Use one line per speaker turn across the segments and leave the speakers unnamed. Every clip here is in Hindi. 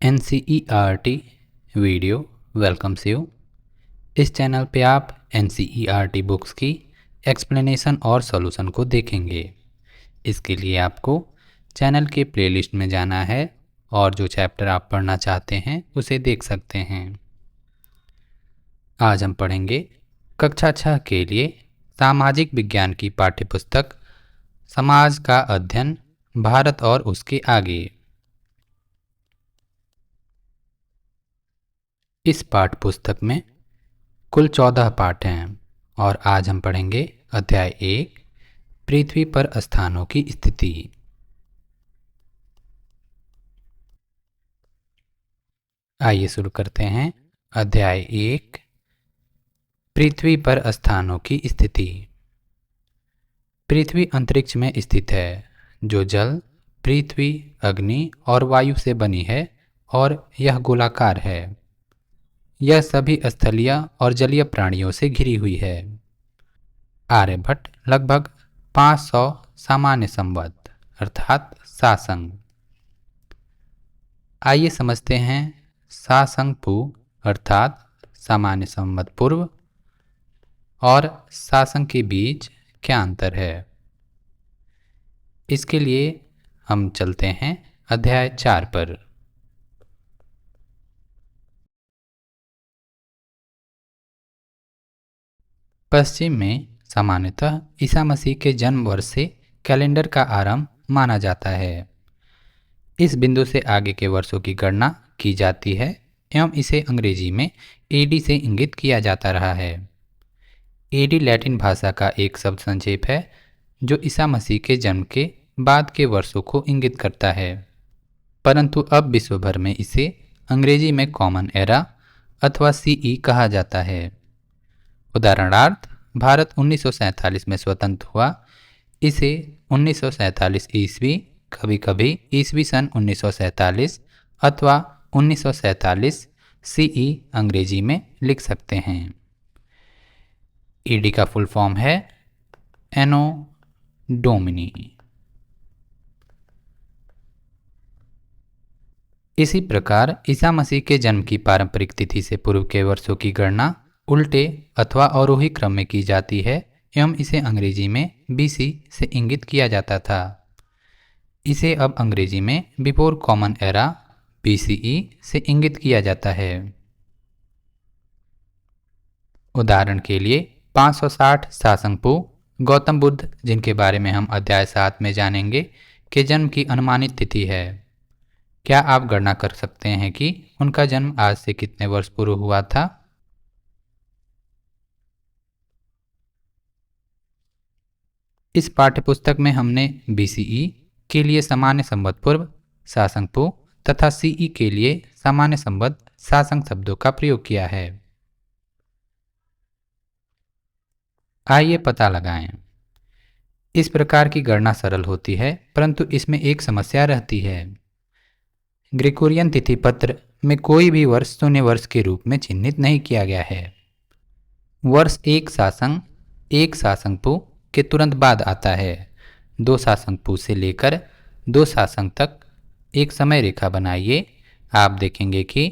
@NCERT video welcomes you. इस चैनल पे आप NCERT बुक्स की एक्सप्लेनेशन और सॉल्यूशन को देखेंगे। इसके लिए आपको चैनल के प्लेलिस्ट में जाना है और जो चैप्टर आप पढ़ना चाहते हैं उसे देख सकते हैं। आज हम पढ़ेंगे कक्षा 6 के लिए सामाजिक विज्ञान की पाठ्यपुस्तक समाज का अध्ययन, भारत और उसके आगे। इस पाठ्य पुस्तक में कुल 14 पाठ हैं और आज हम पढ़ेंगे अध्याय 1, पृथ्वी पर स्थानों की स्थिति। आइए शुरू करते हैं। अध्याय 1, पृथ्वी पर स्थानों की स्थिति। पृथ्वी अंतरिक्ष में स्थित है जो जल, पृथ्वी, अग्नि और वायु से बनी है और यह गोलाकार है। यह सभी स्थलीय और जलीय प्राणियों से घिरी हुई है। आर्यभट्ट लगभग 500 सामान्य संवत अर्थात सासंग। आइए समझते हैं सासंग पू अर्थात सामान्य संवत पूर्व और सासंग के बीच क्या अंतर है। इसके लिए हम चलते हैं अध्याय 4 पर। पश्चिम में सामान्यतः ईसा मसीह के जन्म वर्ष से कैलेंडर का आरंभ माना जाता है। इस बिंदु से आगे के वर्षों की गणना की जाती है एवं इसे अंग्रेजी में एडी से इंगित किया जाता रहा है। एडी लैटिन भाषा का एक शब्द संक्षेप है जो ईसा मसीह के जन्म के बाद के वर्षों को इंगित करता है, परंतु अब विश्व भर में इसे अंग्रेजी में कॉमन एरा अथवा सीई कहा जाता है। उदाहरणार्थ, भारत 1947 में स्वतंत्र हुआ। इसे 1947 ईस्वी, कभी कभी ईस्वी सन 1947 अथवा 1947 सीई अंग्रेजी में लिख सकते हैं। ईडी का फुल फॉर्म है एनो डोमिनी। इसी प्रकार ईसा मसीह के जन्म की पारंपरिक तिथि से पूर्व के वर्षों की गणना उल्टे अथवा अवरोही क्रम में की जाती है एवं इसे अंग्रेजी में बीसी से इंगित किया जाता था। इसे अब अंग्रेजी में बिफोर कॉमन एरा बीसीई से इंगित किया जाता है। उदाहरण के लिए 560 सासंगपू गौतम बुद्ध, जिनके बारे में हम अध्याय 7 में जानेंगे, के जन्म की अनुमानित तिथि है। क्या आप गणना कर सकते हैं कि उनका जन्म आज से कितने वर्ष पूर्व हुआ था? इस पाठ्यपुस्तक में हमने बीसीई के लिए सामान्य संवत पूर्व सासंगपू तथा सीई के लिए सामान्य संवत सासंग शब्दों का प्रयोग किया है। आइए पता लगाएं। इस प्रकार की गणना सरल होती है, परंतु इसमें एक समस्या रहती है। ग्रेगोरियन तिथि पत्र में कोई भी वर्ष शून्य वर्ष के रूप में चिन्हित नहीं किया गया है। वर्ष एक सासंगपू के तुरंत बाद आता है। 2 सासंगपू से लेकर 2 सासंग तक एक समय रेखा बनाइए। आप देखेंगे कि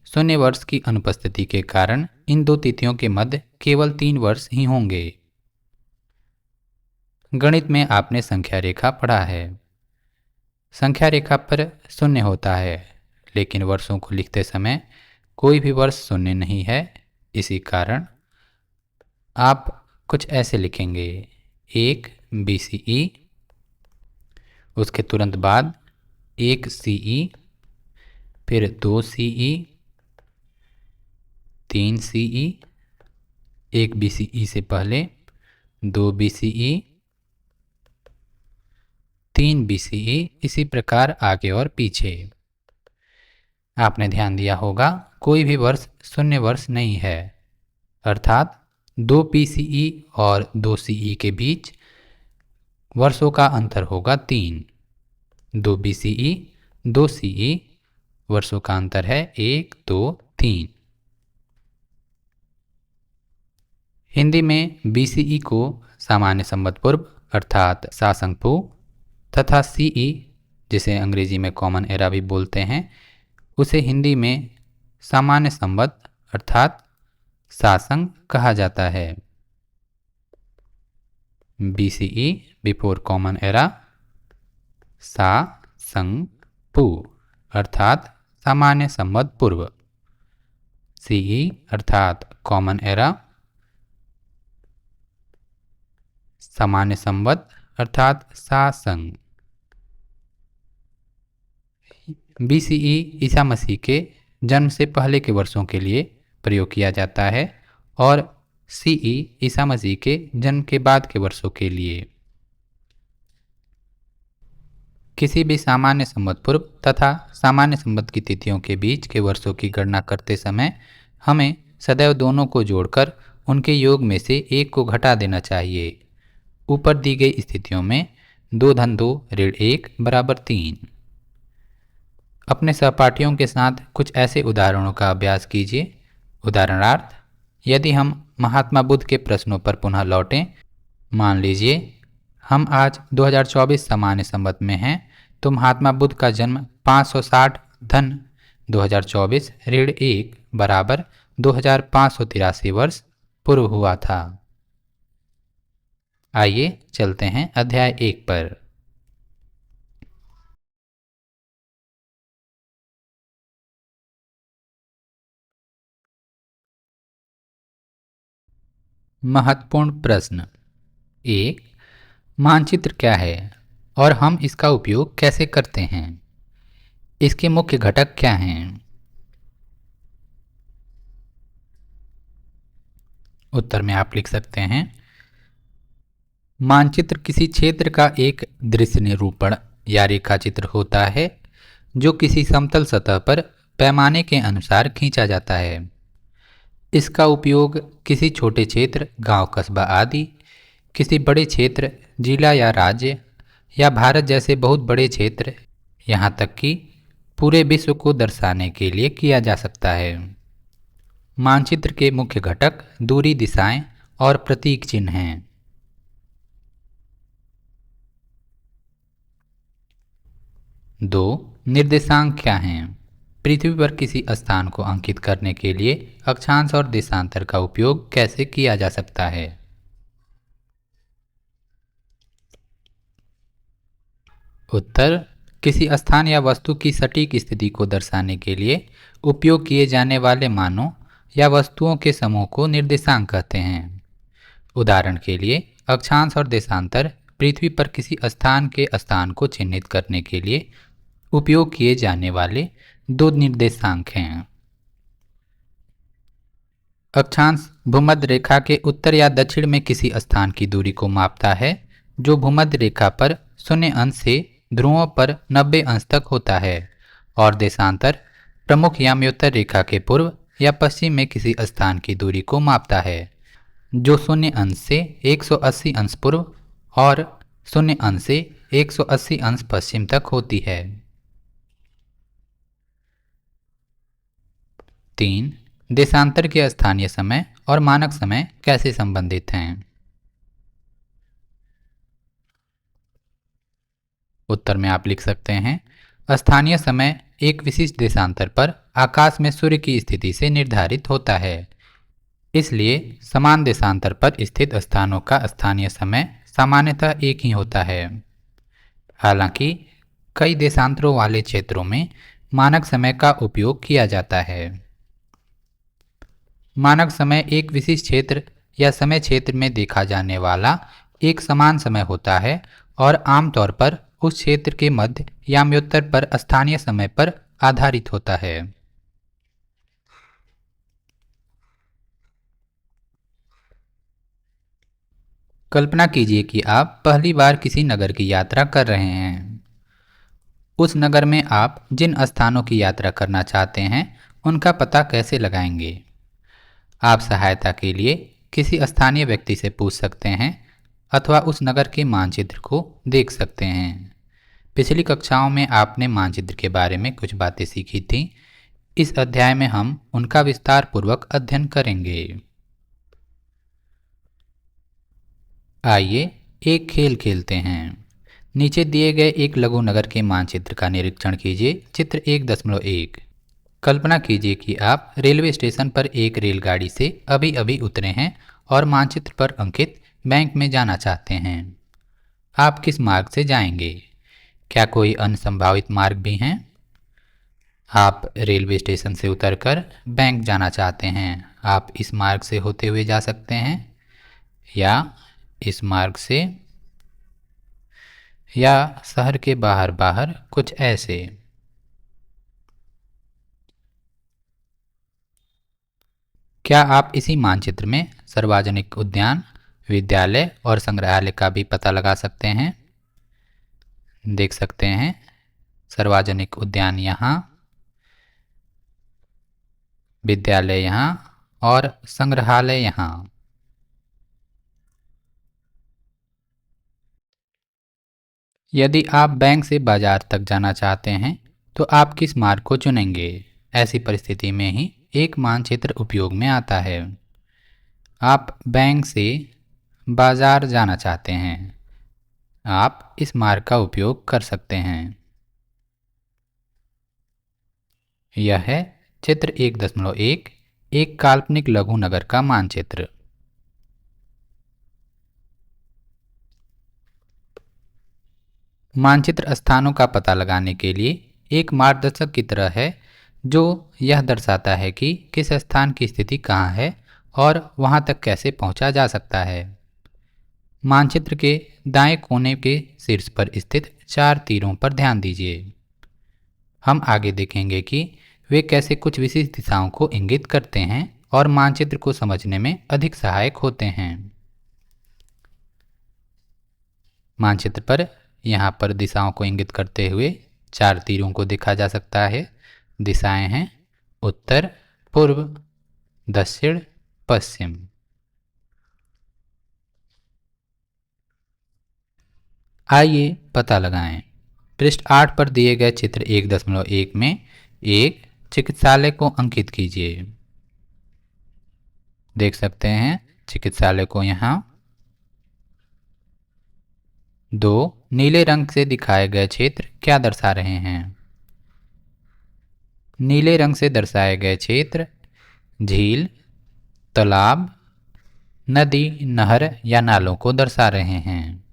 शून्य वर्ष की अनुपस्थिति के कारण इन 2 तिथियों के मध्य केवल 3 वर्ष ही होंगे। गणित में आपने संख्या रेखा पढ़ा है। संख्या रेखा पर शून्य होता है, लेकिन वर्षों को लिखते समय कोई भी वर्ष शून्य नहीं है। इसी कारण आप कुछ ऐसे लिखेंगे: 1 बीसीई, उसके तुरंत बाद 1 सीई, फिर 2 सीई, 3 सीई, 1 बीसीई से पहले, 2 बीसीई, 3 बीसीई, इसी प्रकार आगे और पीछे। आपने ध्यान दिया होगा कोई भी वर्ष शून्य वर्ष नहीं है, अर्थात 2 बीसीई और 2 सीई के बीच वर्षों का अंतर होगा 3। 2 बीसीई 2 सीई वर्षों का अंतर है 1 2 3। हिंदी में बीसीई को सामान्य संवत पूर्व अर्थात सासंगपू तथा सीई जिसे अंग्रेजी में कॉमन एरा भी बोलते हैं, उसे हिंदी में सामान्य संवत अर्थात सासंग कहा जाता है। BCE बिफोर कॉमन एरा, सा संग पू अर्थात सामान्य संवत पूर्व, CE अर्थात कॉमन एरा, सामान्य संवत अर्थात सासंग। BCE ईसा मसीह के जन्म से पहले के वर्षों के लिए प्रयोग किया जाता है और CE ईसा मसीह के जन्म के बाद के वर्षों के लिए। किसी भी सामान्य संवत पूर्व तथा सामान्य संवत की तिथियों के बीच के वर्षों की गणना करते समय हमें सदैव दोनों को जोड़कर उनके योग में से एक को घटा देना चाहिए। ऊपर दी गई स्थितियों में 2 धन 2 ऋण 1 बराबर 3। अपने सहपाठियों के साथ कुछ ऐसे उदाहरणों का अभ्यास कीजिए। उदाहरणार्थ, यदि हम महात्मा बुद्ध के प्रश्नों पर पुनः लौटें, मान लीजिए हम आज 2024 सामान्य संवत में हैं, तो महात्मा बुद्ध का जन्म 560 धन 2024 ऋण 1 बराबर 2583 वर्ष पूर्व हुआ था। आइए चलते हैं अध्याय 1 पर। महत्वपूर्ण प्रश्न 1। मानचित्र क्या है और हम इसका उपयोग कैसे करते हैं? इसके मुख्य घटक क्या हैं? उत्तर में आप लिख सकते हैं, मानचित्र किसी क्षेत्र का एक दृश्य निरूपण या रेखाचित्र होता है जो किसी समतल सतह पर पैमाने के अनुसार खींचा जाता है। इसका उपयोग किसी छोटे क्षेत्र, गांव, कस्बा आदि, किसी बड़े क्षेत्र, जिला या राज्य या भारत जैसे बहुत बड़े क्षेत्र, यहाँ तक कि पूरे विश्व को दर्शाने के लिए किया जा सकता है। मानचित्र के मुख्य घटक दूरी, दिशाएं और प्रतीक चिन्ह हैं। 2। निर्देशांक क्या हैं? पृथ्वी पर किसी स्थान को अंकित करने के लिए अक्षांश और देशांतर का उपयोग कैसे किया जा सकता है? उत्तर, किसी स्थान या वस्तु की सटीक स्थिति को दर्शाने के लिए उपयोग किए जाने वाले मानों या वस्तुओं के समूह को निर्देशांक कहते हैं। उदाहरण के लिए, अक्षांश और देशांतर पृथ्वी पर किसी स्थान के स्थान को चिन्हित करने के लिए उपयोग किए जाने वाले 2 निर्देशांक हैं। अक्षांश भूमध्य रेखा के उत्तर या दक्षिण में किसी स्थान की दूरी को मापता है जो भूमध्य रेखा पर 0 अंश से ध्रुवों पर 90 अंश तक होता है, और देशांतर प्रमुख याम्योत्तर रेखा के पूर्व या पश्चिम में किसी स्थान की दूरी को मापता है जो 0 अंश से 180 अंश पूर्व और 0 अंश से 180 अंश पश्चिम तक होती है। 3। देशांतर के स्थानीय समय और मानक समय कैसे संबंधित हैं? उत्तर में आप लिख सकते हैं, स्थानीय समय एक विशिष्ट देशांतर पर आकाश में सूर्य की स्थिति से निर्धारित होता है। इसलिए समान देशांतर पर स्थित स्थानों का स्थानीय समय सामान्यतः एक ही होता है। हालांकि कई देशांतरों वाले क्षेत्रों में मानक समय का उपयोग किया जाता है। मानक समय एक विशिष्ट क्षेत्र या समय क्षेत्र में देखा जाने वाला एक समान समय होता है और आमतौर पर उस क्षेत्र के मध्य याम्योत्तर पर स्थानीय समय पर आधारित होता है। कल्पना कीजिए कि आप पहली बार किसी नगर की यात्रा कर रहे हैं। उस नगर में आप जिन स्थानों की यात्रा करना चाहते हैं उनका पता कैसे लगाएंगे? आप सहायता के लिए किसी स्थानीय व्यक्ति से पूछ सकते हैं अथवा उस नगर के मानचित्र को देख सकते हैं। पिछली कक्षाओं में आपने मानचित्र के बारे में कुछ बातें सीखी थी। इस अध्याय में हम उनका विस्तार पूर्वक अध्ययन करेंगे। आइए एक खेल खेलते हैं। नीचे दिए गए एक लघु नगर के मानचित्र का निरीक्षण कीजिए। चित्र 1.1। कल्पना कीजिए कि आप रेलवे स्टेशन पर एक रेलगाड़ी से अभी अभी उतरे हैं और मानचित्र पर अंकित बैंक में जाना चाहते हैं। आप किस मार्ग से जाएंगे? क्या कोई अन्य संभावित मार्ग भी हैं? आप रेलवे स्टेशन से उतरकर बैंक जाना चाहते हैं। आप इस मार्ग से होते हुए जा सकते हैं या इस मार्ग से, या शहर के बाहर बाहर कुछ ऐसे। क्या आप इसी मानचित्र में सार्वजनिक उद्यान, विद्यालय और संग्रहालय का भी पता लगा सकते हैं? देख सकते हैं सार्वजनिक उद्यान यहाँ, विद्यालय यहाँ और संग्रहालय यहाँ। यदि आप बैंक से बाजार तक जाना चाहते हैं तो आप किस मार्ग को चुनेंगे? ऐसी परिस्थिति में ही एक मानचित्र उपयोग में आता है। आप बैंक से बाजार जाना चाहते हैं, आप इस मार्ग का उपयोग कर सकते हैं। यह है चित्र 1.1, एक काल्पनिक लघु नगर का मानचित्र। मानचित्र स्थानों का पता लगाने के लिए एक मार्गदर्शक की तरह है, जो यह दर्शाता है कि किस स्थान की स्थिति कहाँ है और वहाँ तक कैसे पहुँचा जा सकता है। मानचित्र के दाएं कोने के शीर्ष पर स्थित 4 तीरों पर ध्यान दीजिए। हम आगे देखेंगे कि वे कैसे कुछ विशेष दिशाओं को इंगित करते हैं और मानचित्र को समझने में अधिक सहायक होते हैं। मानचित्र पर यहाँ पर दिशाओं को इंगित करते हुए 4 तीरों को देखा जा सकता है। दिशाएं हैं उत्तर, पूर्व, दक्षिण, पश्चिम। आइए पता लगाएं। पृष्ठ 8 पर दिए गए चित्र 1.1 में एक चिकित्सालय को अंकित कीजिए। देख सकते हैं चिकित्सालय को यहाँ। 2 नीले रंग से दिखाए गए क्षेत्र क्या दर्शा रहे हैं? नीले रंग से दर्शाए गए क्षेत्र झील, तालाब, नदी, नहर या नालों को दर्शा रहे हैं।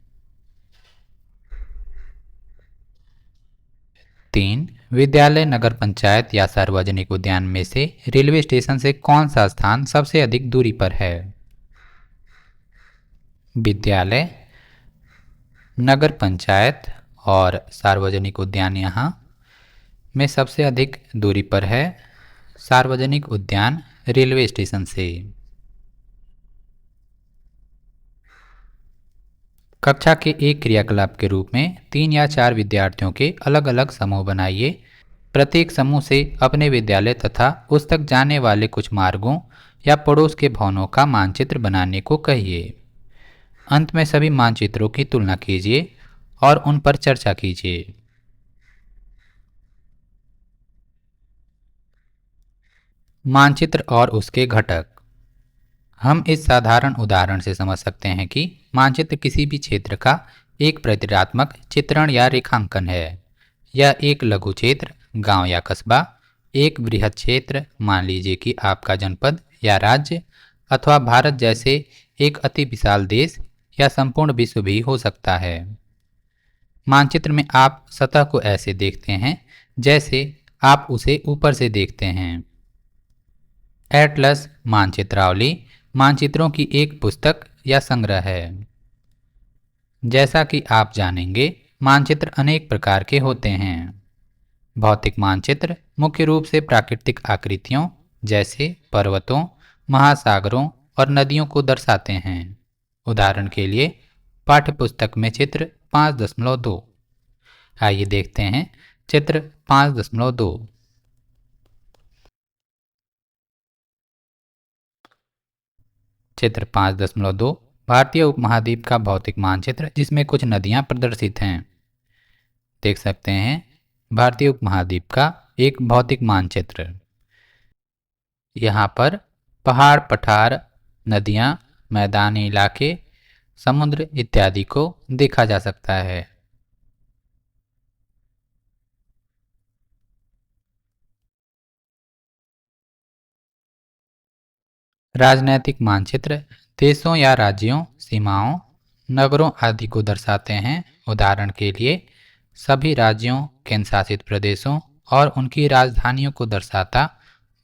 3 विद्यालय, नगर पंचायत या सार्वजनिक उद्यान में से रेलवे स्टेशन से कौन सा स्थान सबसे अधिक दूरी पर है? विद्यालय, नगर पंचायत और सार्वजनिक उद्यान यहाँ में सबसे अधिक दूरी पर है सार्वजनिक उद्यान रेलवे स्टेशन से। कक्षा के एक क्रियाकलाप के रूप में 3 या 4 विद्यार्थियों के अलग अलग समूह बनाइए। प्रत्येक समूह से अपने विद्यालय तथा उस तक जाने वाले कुछ मार्गों या पड़ोस के भवनों का मानचित्र बनाने को कहिए। अंत में सभी मानचित्रों की तुलना कीजिए और उन पर चर्चा कीजिए। मानचित्र और उसके घटक। हम इस साधारण उदाहरण से समझ सकते हैं कि मानचित्र किसी भी क्षेत्र का एक प्रतीकात्मक चित्रण या रेखांकन है। यह एक लघु क्षेत्र, गांव या कस्बा, एक बृहद क्षेत्र, मान लीजिए कि आपका जनपद या राज्य, अथवा भारत जैसे एक अति विशाल देश या संपूर्ण विश्व भी हो सकता है। मानचित्र में आप सतह को ऐसे देखते हैं जैसे आप उसे ऊपर से देखते हैं। एटलस मानचित्रावली मानचित्रों की एक पुस्तक या संग्रह है। जैसा कि आप जानेंगे, मानचित्र अनेक प्रकार के होते हैं। भौतिक मानचित्र मुख्य रूप से प्राकृतिक आकृतियों जैसे पर्वतों, महासागरों और नदियों को दर्शाते हैं। उदाहरण के लिए पाठ्यपुस्तक में चित्र 5.2। आइए देखते हैं चित्र 5.2। चित्र 5.2 भारतीय उपमहाद्वीप का भौतिक मानचित्र, जिसमें कुछ नदियां प्रदर्शित हैं। देख सकते हैं भारतीय उपमहाद्वीप का एक भौतिक मानचित्र। यहाँ पर पहाड़, पठार, नदियाँ, मैदानी इलाके, समुद्र इत्यादि को देखा जा सकता है। राजनैतिक मानचित्र देशों या राज्यों, सीमाओं, नगरों आदि को दर्शाते हैं। उदाहरण के लिए सभी राज्यों, केंद्र शासित प्रदेशों और उनकी राजधानियों को दर्शाता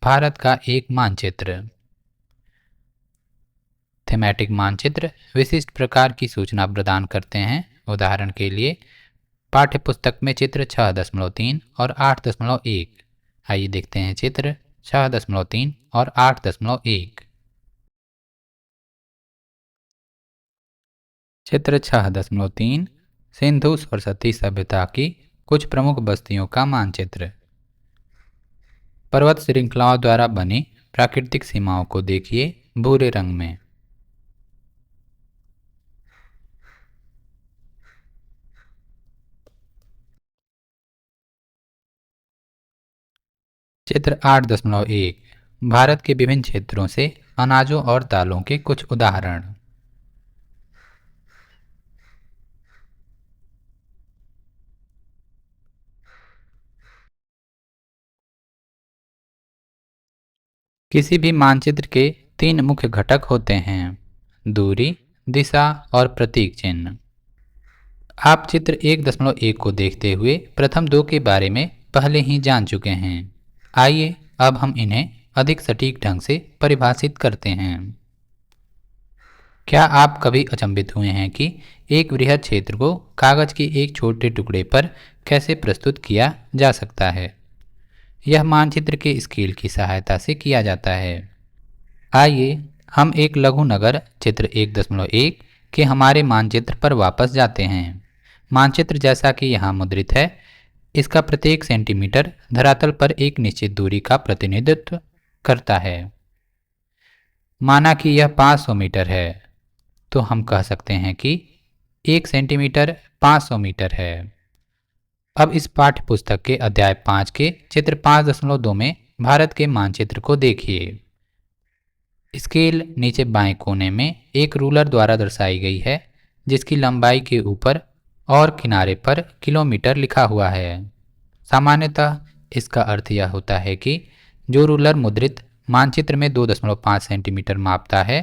भारत का एक मानचित्र। थीमेटिक मानचित्र विशिष्ट प्रकार की सूचना प्रदान करते हैं। उदाहरण के लिए पाठ्यपुस्तक में चित्र 6.3 और 8.1। आइए देखते हैं चित्र 6.3 और 8.1। चित्र 6.3 सिंधु सरस्वती सभ्यता की कुछ प्रमुख बस्तियों का मानचित्र। पर्वत श्रृंखलाओं द्वारा बनी प्राकृतिक सीमाओं को देखिए भूरे रंग में। चित्र 8.1 भारत के विभिन्न क्षेत्रों से अनाजों और दालों के कुछ उदाहरण। किसी भी मानचित्र के 3 मुख्य घटक होते हैं: दूरी, दिशा और प्रतीक चिन्ह। आप चित्र 1.1 को देखते हुए प्रथम दो के बारे में पहले ही जान चुके हैं। आइए अब हम इन्हें अधिक सटीक ढंग से परिभाषित करते हैं। क्या आप कभी अचंभित हुए हैं कि एक वृहद क्षेत्र को कागज के एक छोटे टुकड़े पर कैसे प्रस्तुत किया जा सकता है? यह मानचित्र के स्केल की सहायता से किया जाता है। आइए हम एक लघु नगर चित्र 1.1 के हमारे मानचित्र पर वापस जाते हैं। मानचित्र जैसा कि यहाँ मुद्रित है, इसका प्रत्येक सेंटीमीटर धरातल पर एक निश्चित दूरी का प्रतिनिधित्व करता है। माना कि यह 500 मीटर है, तो हम कह सकते हैं कि 1 सेंटीमीटर 500 मीटर है। अब इस पाठ्य पुस्तक के अध्याय 5 के चित्र 5.2 में भारत के मानचित्र को देखिए। स्केल नीचे बाएं कोने में एक रूलर द्वारा दर्शाई गई है, जिसकी लंबाई के ऊपर और किनारे पर किलोमीटर लिखा हुआ है। सामान्यतः इसका अर्थ यह होता है कि जो रूलर मुद्रित मानचित्र में 2.5 सेंटीमीटर मापता है,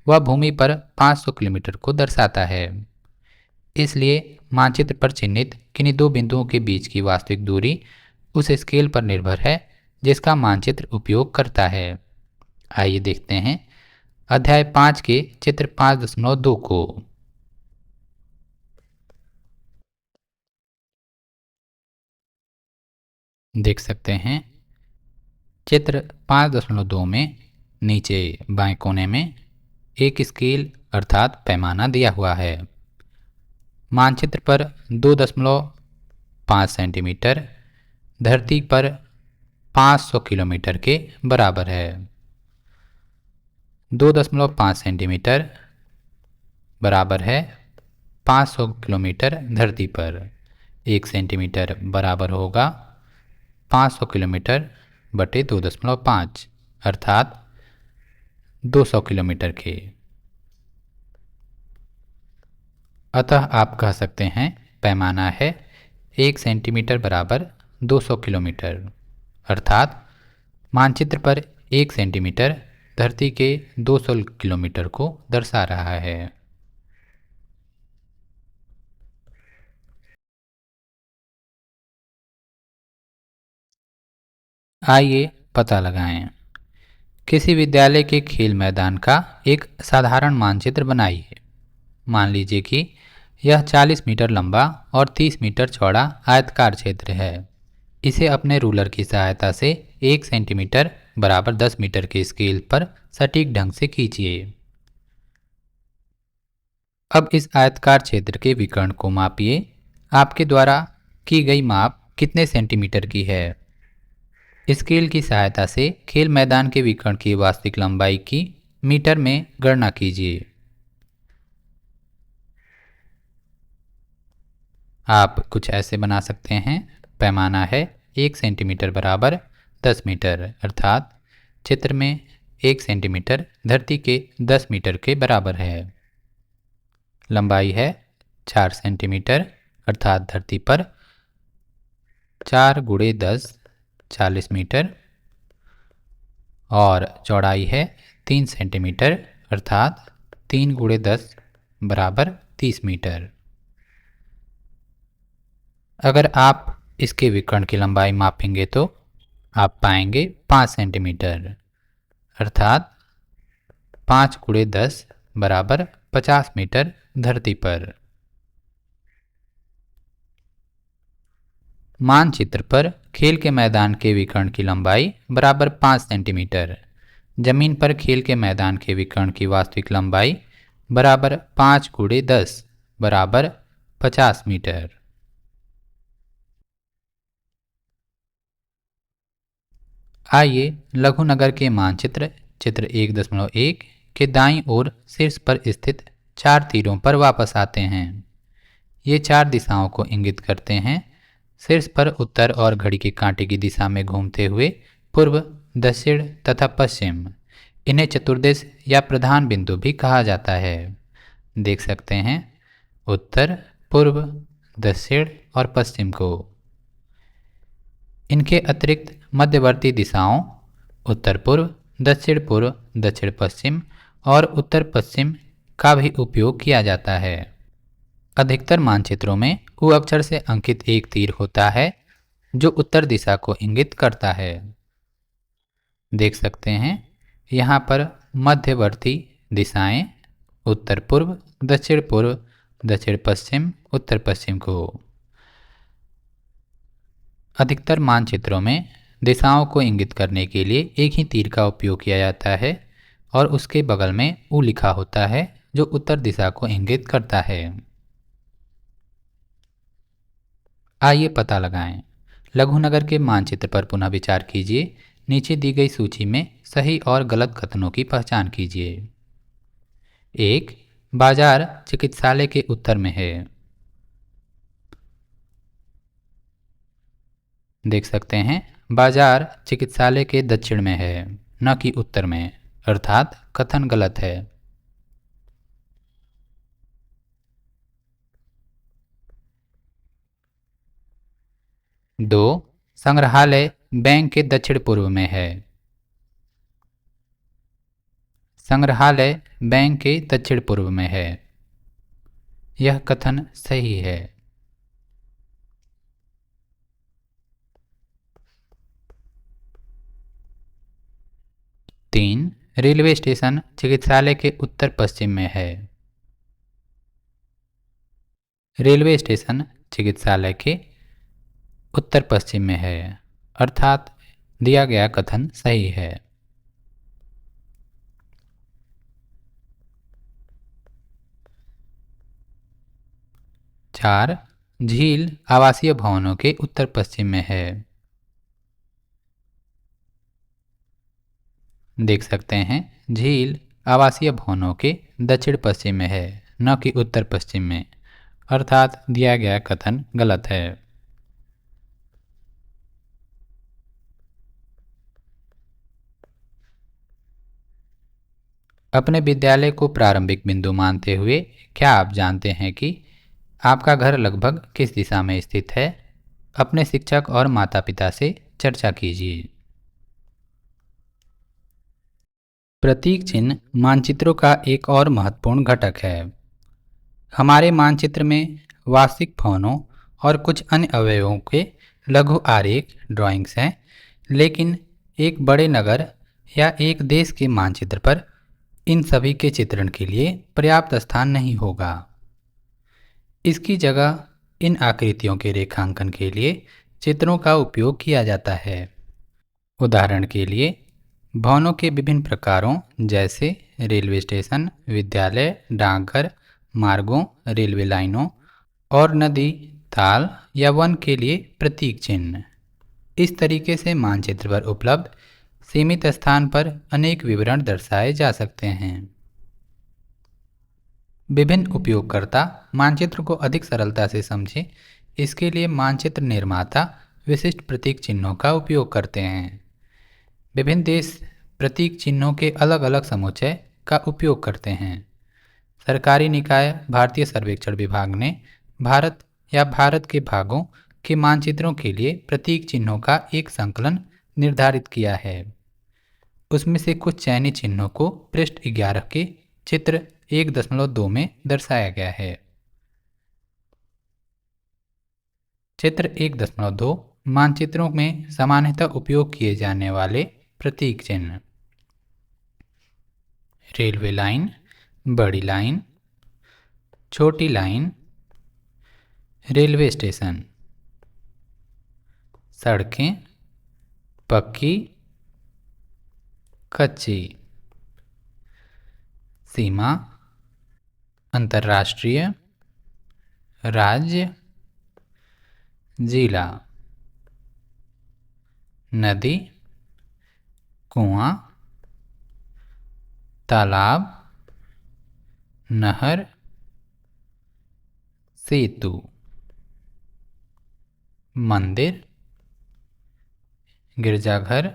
वह भूमि पर 500 किलोमीटर को दर्शाता है। इसलिए मानचित्र पर चिन्हित किन्हीं दो बिंदुओं के बीच की वास्तविक दूरी उस स्केल पर निर्भर है जिसका मानचित्र उपयोग करता है। आइए देखते हैं अध्याय 5 के चित्र 5.2 को। देख सकते हैं चित्र 5.2 में नीचे बाएं कोने में एक स्केल अर्थात पैमाना दिया हुआ है। मानचित्र पर 2.5 सेंटीमीटर धरती पर 500 किलोमीटर के बराबर है। 2.5 सेंटीमीटर बराबर है 500 किलोमीटर धरती पर। 1 सेंटीमीटर बराबर होगा 500 किलोमीटर बटे 2.5 अर्थात 200 किलोमीटर के। अतः आप कह सकते हैं पैमाना है 1 सेंटीमीटर बराबर 200 किलोमीटर, अर्थात मानचित्र पर 1 सेंटीमीटर धरती के 200 किलोमीटर को दर्शा रहा है। आइए पता लगाएं। किसी विद्यालय के खेल मैदान का एक साधारण मानचित्र बनाइए। मान लीजिए कि यह 40 मीटर लंबा और 30 मीटर चौड़ा आयताकार क्षेत्र है। इसे अपने रूलर की सहायता से 1 सेंटीमीटर बराबर 10 मीटर के स्केल पर सटीक ढंग से खींचिए। अब इस आयताकार क्षेत्र के विकर्ण को मापिए। आपके द्वारा की गई माप कितने सेंटीमीटर की है? स्केल की सहायता से खेल मैदान के विकर्ण की वास्तविक लंबाई की मीटर में गणना कीजिए। आप कुछ ऐसे बना सकते हैं। पैमाना है 1 सेंटीमीटर बराबर 10 मीटर, अर्थात चित्र में 1 सेंटीमीटर धरती के 10 मीटर के बराबर है। लंबाई है 4 सेंटीमीटर, अर्थात धरती पर 4 × 10 40 मीटर, और चौड़ाई है 3 सेंटीमीटर अर्थात 3 गुणे 10 बराबर 30 मीटर। अगर आप इसके विकर्ण की लंबाई मापेंगे तो आप पाएंगे 5 सेंटीमीटर अर्थात 5 गुणे 10 बराबर 50 मीटर धरती पर। मानचित्र पर खेल के मैदान के विकर्ण की लंबाई बराबर 5 सेंटीमीटर। जमीन पर खेल के मैदान के विकर्ण की वास्तविक लंबाई बराबर 5 गुणे 10 बराबर 50 मीटर। आइए लघुनगर के मानचित्र चित्र 1.1 के दाईं ओर शीर्ष पर स्थित 4 तीरों पर वापस आते हैं। ये 4 दिशाओं को इंगित करते हैं। शीर्ष पर उत्तर और घड़ी के कांटे की दिशा में घूमते हुए पूर्व, दक्षिण तथा पश्चिम। इन्हें चतुर्दिश या प्रधान बिंदु भी कहा जाता है। देख सकते हैं उत्तर, पूर्व, दक्षिण और पश्चिम को। इनके अतिरिक्त मध्यवर्ती दिशाओं उत्तर पूर्व, दक्षिण पश्चिम और उत्तर पश्चिम का भी उपयोग किया जाता है। अधिकतर मानचित्रों में उ अक्षर से अंकित एक तीर होता है जो उत्तर दिशा को इंगित करता है। देख सकते हैं यहाँ पर मध्यवर्ती दिशाएं उत्तर पूर्व, दक्षिण पश्चिम, उत्तर पश्चिम को। अधिकतर मानचित्रों में दिशाओं को इंगित करने के लिए एक ही तीर का उपयोग किया जाता है और उसके बगल में उ लिखा होता है जो उत्तर दिशा को इंगित करता है। आइए पता लगाएं। लघुनगर के मानचित्र पर पुनः विचार कीजिए। नीचे दी गई सूची में सही और गलत कथनों की पहचान कीजिए। 1. बाजार चिकित्सालय के उत्तर में है। देख सकते हैं बाजार चिकित्सालय के दक्षिण में है, न कि उत्तर में, अर्थात कथन गलत है। 2. संग्रहालय बैंक के दक्षिण पूर्व में है। संग्रहालय बैंक के दक्षिण पूर्व में है, यह कथन सही है। 3. रेलवे स्टेशन चिकित्सालय के उत्तर पश्चिम में है। रेलवे स्टेशन चिकित्सालय के उत्तर पश्चिम में है, अर्थात दिया गया कथन सही है। 4. झील आवासीय भवनों के उत्तर पश्चिम में है। देख सकते हैं झील आवासीय भवनों के दक्षिण पश्चिम में है, न कि उत्तर पश्चिम में, अर्थात दिया गया कथन गलत है। अपने विद्यालय को प्रारंभिक बिंदु मानते हुए क्या आप जानते हैं कि आपका घर लगभग किस दिशा में स्थित है? अपने शिक्षक और माता पिता से चर्चा कीजिए। प्रतीक चिन्ह मानचित्रों का एक और महत्वपूर्ण घटक है। हमारे मानचित्र में वास्तविक भवनों और कुछ अन्य अवयवों के लघु आरेख ड्राइंग्स हैं, लेकिन एक बड़े नगर या एक देश के मानचित्र पर इन सभी के चित्रण के लिए पर्याप्त स्थान नहीं होगा। इसकी जगह इन आकृतियों के रेखांकन के लिए चित्रों का उपयोग किया जाता है। उदाहरण के लिए भवनों के विभिन्न प्रकारों जैसे रेलवे स्टेशन, विद्यालय, डाकघर, मार्गों, रेलवे लाइनों और नदी, ताल या वन के लिए प्रतीक चिन्ह। इस तरीके से मानचित्र पर उपलब्ध सीमित स्थान पर अनेक विवरण दर्शाए जा सकते हैं। विभिन्न उपयोगकर्ता मानचित्र को अधिक सरलता से समझें, इसके लिए मानचित्र निर्माता विशिष्ट प्रतीक चिन्हों का उपयोग करते हैं। विभिन्न देश प्रतीक चिन्हों के अलग अलग समुच्चय का उपयोग करते हैं। सरकारी निकाय भारतीय सर्वेक्षण विभाग ने भारत या भारत के भागों के मानचित्रों के लिए प्रतीक चिन्हों का एक संकलन निर्धारित किया है। उसमें से कुछ चयनित चिन्हों को पृष्ठ 11 के चित्र 1.2 में दर्शाया गया है। चित्र 1.2 मानचित्रों में सामान्यतः उपयोग किए जाने वाले प्रतीक चिन्ह। रेलवे लाइन, बड़ी लाइन, छोटी लाइन, रेलवे स्टेशन, सड़कें, पक्की, कच्ची, सीमा, अंतर्राष्ट्रीय, राज्य, जिला, नदी, कुआं, तालाब, नहर, सेतु, मंदिर, गिरजाघर,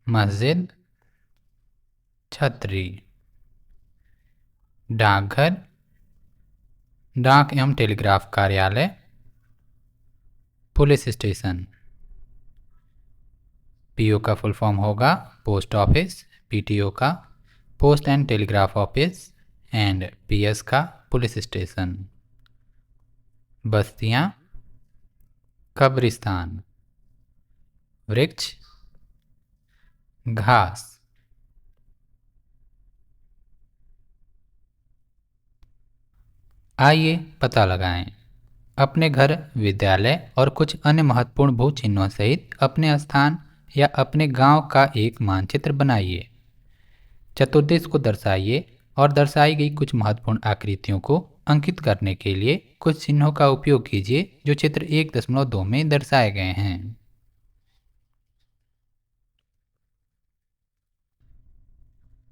मस्जिद, छतरी, डाकघर, डाक एवं टेलीग्राफ कार्यालय, पुलिस स्टेशन। पीओ का फुल फॉर्म होगा पोस्ट ऑफिस, पीटीओ का post and telegraph office and PS का पुलिस स्टेशन। बस्तियां, कब्रिस्तान, वृक्ष, घास। आइए पता लगाएं। अपने घर, विद्यालय और कुछ अन्य महत्वपूर्ण भू चिन्हों सहित अपने स्थान या अपने गांव का एक मानचित्र बनाइए। चतुर्दिश को दर्शाइए और दर्शाई गई कुछ महत्वपूर्ण आकृतियों को अंकित करने के लिए कुछ चिन्हों का उपयोग कीजिए जो चित्र 1.2 में दर्शाए गए हैं।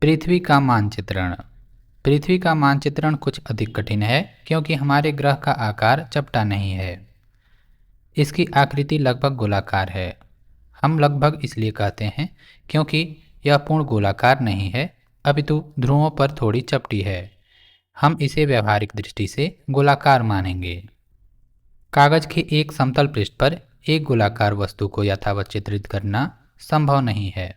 पृथ्वी का मानचित्रण। पृथ्वी का मानचित्रण कुछ अधिक कठिन है क्योंकि हमारे ग्रह का आकार चपटा नहीं है। इसकी आकृति लगभग गोलाकार है। हम लगभग इसलिए कहते हैं क्योंकि यह पूर्ण गोलाकार नहीं है, अपितु ध्रुवों पर थोड़ी चपटी है। हम इसे व्यावहारिक दृष्टि से गोलाकार मानेंगे। कागज के एक समतल पृष्ठ पर एक गोलाकार वस्तु को यथावत चित्रित करना संभव नहीं है।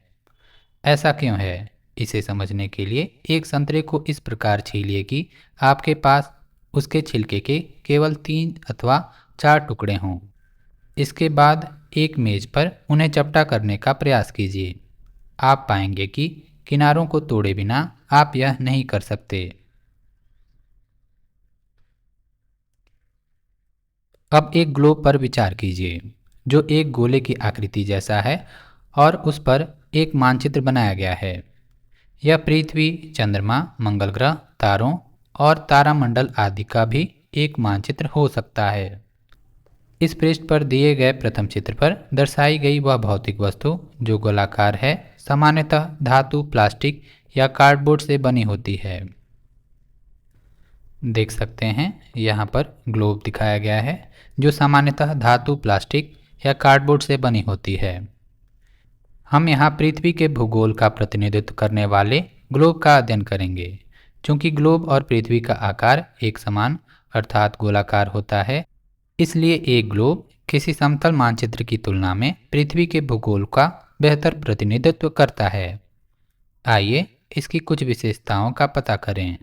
ऐसा क्यों है? इसे समझने के लिए एक संतरे को इस प्रकार छीलिए कि आपके पास उसके छिलके के केवल 3 अथवा 4 टुकड़े हों। इसके बाद एक मेज पर उन्हें चपटा करने का प्रयास कीजिए। आप पाएंगे कि किनारों को तोड़े बिना आप यह नहीं कर सकते। अब एक ग्लोब पर विचार कीजिए जो एक गोले की आकृति जैसा है और उस पर एक मानचित्र बनाया गया है। यह पृथ्वी, चंद्रमा, मंगल ग्रह, तारों और तारामंडल आदि का भी एक मानचित्र हो सकता है। इस पृष्ठ पर दिए गए प्रथम चित्र पर दर्शाई गई वह भौतिक वस्तु जो गोलाकार है, सामान्यतः धातु, प्लास्टिक या कार्डबोर्ड से बनी होती है। देख सकते हैं यहाँ पर ग्लोब दिखाया गया है जो सामान्यतः धातु, प्लास्टिक या कार्डबोर्ड से बनी होती है। हम यहाँ पृथ्वी के भूगोल का प्रतिनिधित्व करने वाले ग्लोब का अध्ययन करेंगे। चूंकि ग्लोब और पृथ्वी का आकार एक समान अर्थात गोलाकार होता है, इसलिए एक ग्लोब किसी समतल मानचित्र की तुलना में पृथ्वी के भूगोल का बेहतर प्रतिनिधित्व करता है। आइए इसकी कुछ विशेषताओं का पता करें।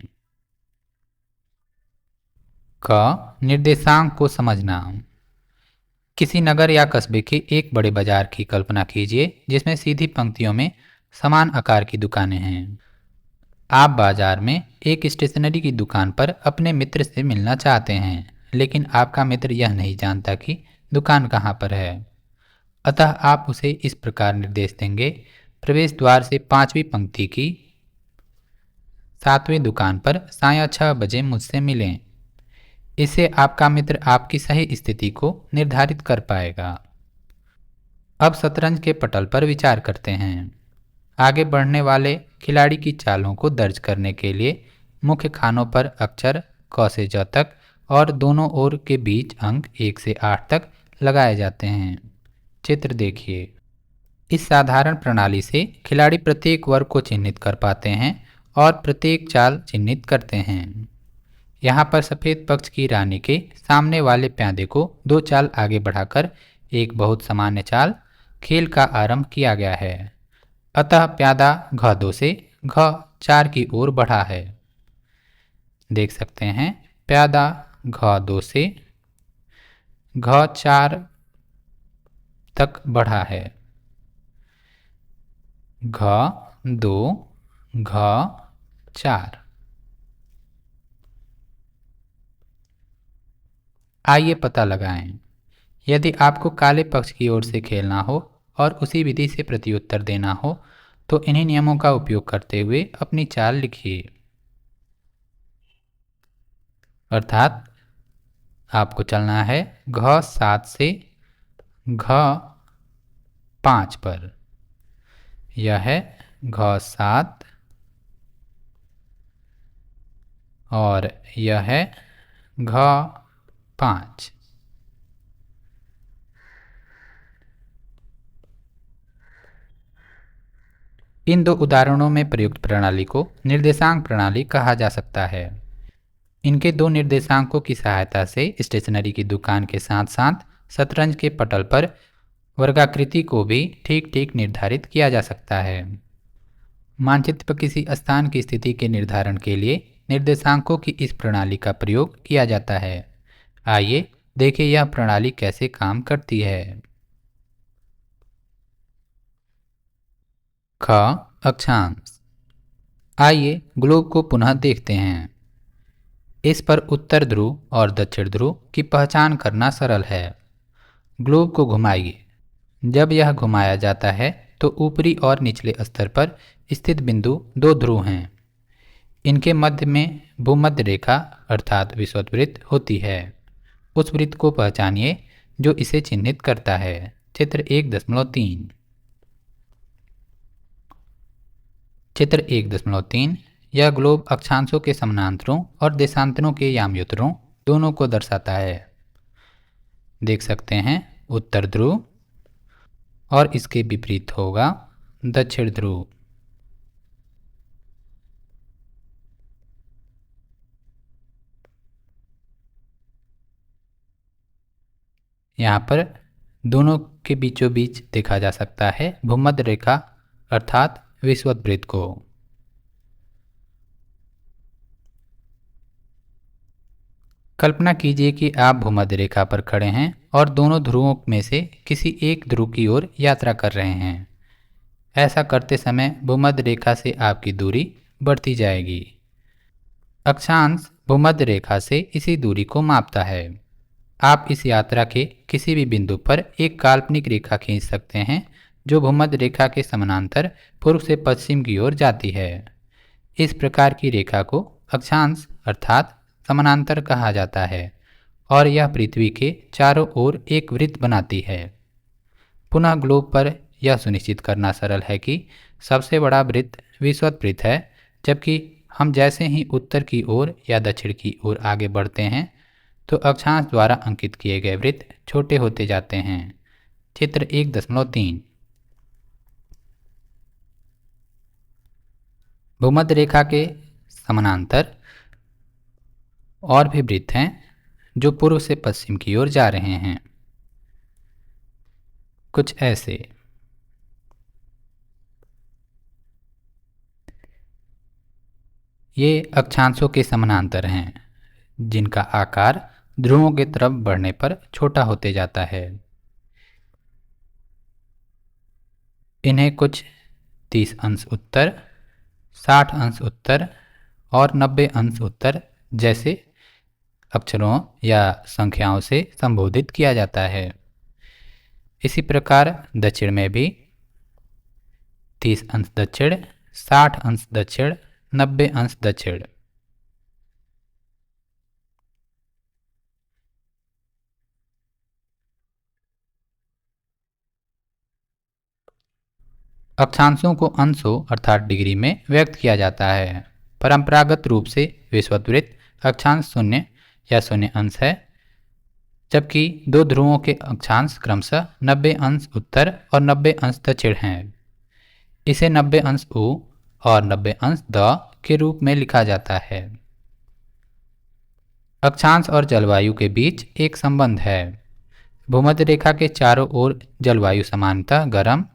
क. निर्देशांक को समझना। किसी नगर या कस्बे के एक बड़े बाजार की कल्पना कीजिए जिसमें सीधी पंक्तियों में समान आकार की दुकानें हैं। आप बाजार में एक स्टेशनरी की दुकान पर अपने मित्र से मिलना चाहते हैं, लेकिन आपका मित्र यह नहीं जानता कि दुकान कहाँ पर है। अतः आप उसे इस प्रकार निर्देश देंगे: प्रवेश द्वार से 5वीं पंक्ति की 7वीं दुकान पर सायं 6 बजे मुझसे मिलें। इससे आपका मित्र आपकी सही स्थिति को निर्धारित कर पाएगा। अब शतरंज के पटल पर विचार करते हैं। आगे बढ़ने वाले खिलाड़ी की चालों को दर्ज करने के लिए मुख्य खानों पर अक्षर क से ज तक और दोनों ओर के बीच अंक 1 से 8 तक लगाए जाते हैं। चित्र देखिए। इस साधारण प्रणाली से खिलाड़ी प्रत्येक वर्ग को चिन्हित कर पाते हैं और प्रत्येक चाल चिन्हित करते हैं। यहाँ पर सफ़ेद पक्ष की रानी के सामने वाले प्यादे को 2 चाल आगे बढ़ाकर एक बहुत सामान्य चाल खेल का आरंभ किया गया है। अतः प्यादा घ2 से घ4 की ओर बढ़ा है। देख सकते हैं, प्यादा घ2 से घ4 तक बढ़ा है। घ2 घ4। आइए पता लगाएं। यदि आपको काले पक्ष की ओर से खेलना हो और उसी विधि से प्रत्युत्तर देना हो तो इन्हीं नियमों का उपयोग करते हुए अपनी चाल लिखिए। अर्थात आपको चलना है घ7 से घ5 पर। यह है घ7 और यह है घ5। इन दो उदाहरणों में प्रयुक्त प्रणाली को निर्देशांक प्रणाली कहा जा सकता है। इनके दो निर्देशांकों की सहायता से स्टेशनरी की दुकान के साथ साथ शतरंज के पटल पर वर्गाकृति को भी ठीक ठीक निर्धारित किया जा सकता है। मानचित्र पर किसी स्थान की स्थिति के निर्धारण के लिए निर्देशांकों की इस प्रणाली का प्रयोग किया जाता है। आइए देखें यह प्रणाली कैसे काम करती है। ख अक्षांश। आइए ग्लोब को पुनः देखते हैं। इस पर उत्तर ध्रुव और दक्षिण ध्रुव की पहचान करना सरल है। ग्लोब को घुमाइए। जब यह घुमाया जाता है तो ऊपरी और निचले स्तर पर स्थित बिंदु दो ध्रुव हैं। इनके मध्य में भूमध्य रेखा अर्थात विषुववृत्त होती है। उस वृत्त को पहचानिए जो इसे चिन्हित करता है। चित्र 1.3। चित्र 1.3 यह ग्लोब अक्षांशों के समानांतरों और देशांतरों के यामयोत्तरों दोनों को दर्शाता है। देख सकते हैं, उत्तर ध्रुव और इसके विपरीत होगा दक्षिण ध्रुव। यहाँ पर दोनों के बीचों बीच देखा जा सकता है भूमध्य रेखा अर्थात विषुववृत्त को। कल्पना कीजिए कि आप भूमध्य रेखा पर खड़े हैं और दोनों ध्रुवों में से किसी एक ध्रुव की ओर यात्रा कर रहे हैं। ऐसा करते समय भूमध्य रेखा से आपकी दूरी बढ़ती जाएगी। अक्षांश भूमध्य रेखा से इसी दूरी को मापता है। आप इस यात्रा के किसी भी बिंदु पर एक काल्पनिक रेखा खींच सकते हैं जो भूमध्य रेखा के समानांतर पूर्व से पश्चिम की ओर जाती है। इस प्रकार की रेखा को अक्षांश अर्थात समानांतर कहा जाता है और यह पृथ्वी के चारों ओर एक वृत्त बनाती है। पुनः ग्लोब पर यह सुनिश्चित करना सरल है कि सबसे बड़ा वृत्त विषुववृत्त है, जबकि हम जैसे ही उत्तर की ओर या दक्षिण की ओर आगे बढ़ते हैं तो अक्षांश द्वारा अंकित किए गए वृत्त छोटे होते जाते हैं। चित्र 1.3। भूमध्य रेखा के समानांतर और भी वृत्त हैं जो पूर्व से पश्चिम की ओर जा रहे हैं, कुछ ऐसे। ये अक्षांशों के समानांतर हैं जिनका आकार ध्रुवों की तरफ बढ़ने पर छोटा होते जाता है। इन्हें कुछ 30 अंश उत्तर, 60 अंश उत्तर और 90 अंश उत्तर जैसे अक्षरों या संख्याओं से संबोधित किया जाता है। इसी प्रकार दक्षिण में भी 30 अंश दक्षिण, 60 अंश दक्षिण, 90 अंश दक्षिण। अक्षांशों को अंशों अर्थात डिग्री में व्यक्त किया जाता है। परंपरागत रूप से विषुववृत्त अक्षांश 0 या 0 अंश है, जबकि दो ध्रुवों के अक्षांश क्रमशः 90 अंश उत्तर और 90 अंश दक्षिण हैं। इसे 90 अंश उ और 90 अंश द के रूप में लिखा जाता है। अक्षांश और जलवायु के बीच एक संबंध है। भूमध्य रेखा के चारों ओर जलवायु सामान्यतः गर्म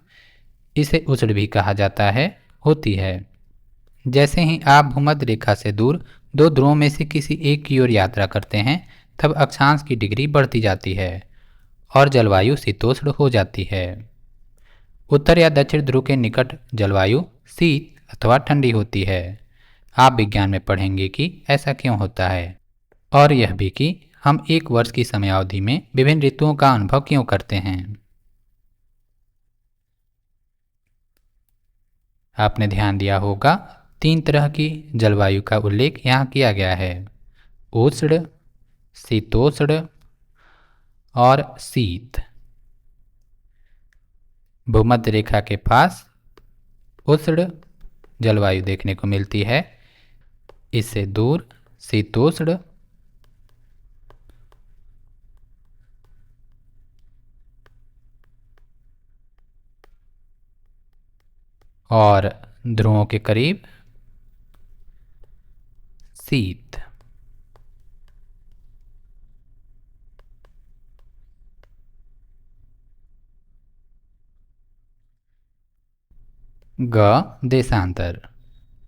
इसे उचड़ भी कहा जाता है, होती है। जैसे ही आप भूमध्य रेखा से दूर दो ध्रुवों में से किसी एक की ओर यात्रा करते हैं, तब अक्षांश की डिग्री बढ़ती जाती है और जलवायु शीतोष्ण हो जाती है। उत्तर या दक्षिण ध्रुव के निकट जलवायु शीत अथवा ठंडी होती है। आप विज्ञान में पढ़ेंगे कि ऐसा क्यों होता है, और यह भी कि हम एक वर्ष की समयावधि में विभिन्न ऋतुओं का अनुभव क्यों करते हैं। आपने ध्यान दिया होगा, 3 तरह की जलवायु का उल्लेख यहाँ किया गया है: उष्ण, शीतोष्ण और शीत। भूमध्य रेखा के पास उष्ण जलवायु देखने को मिलती है, इससे दूर शीतोष्ण और ध्रुवों के करीब शीत। देशांतर।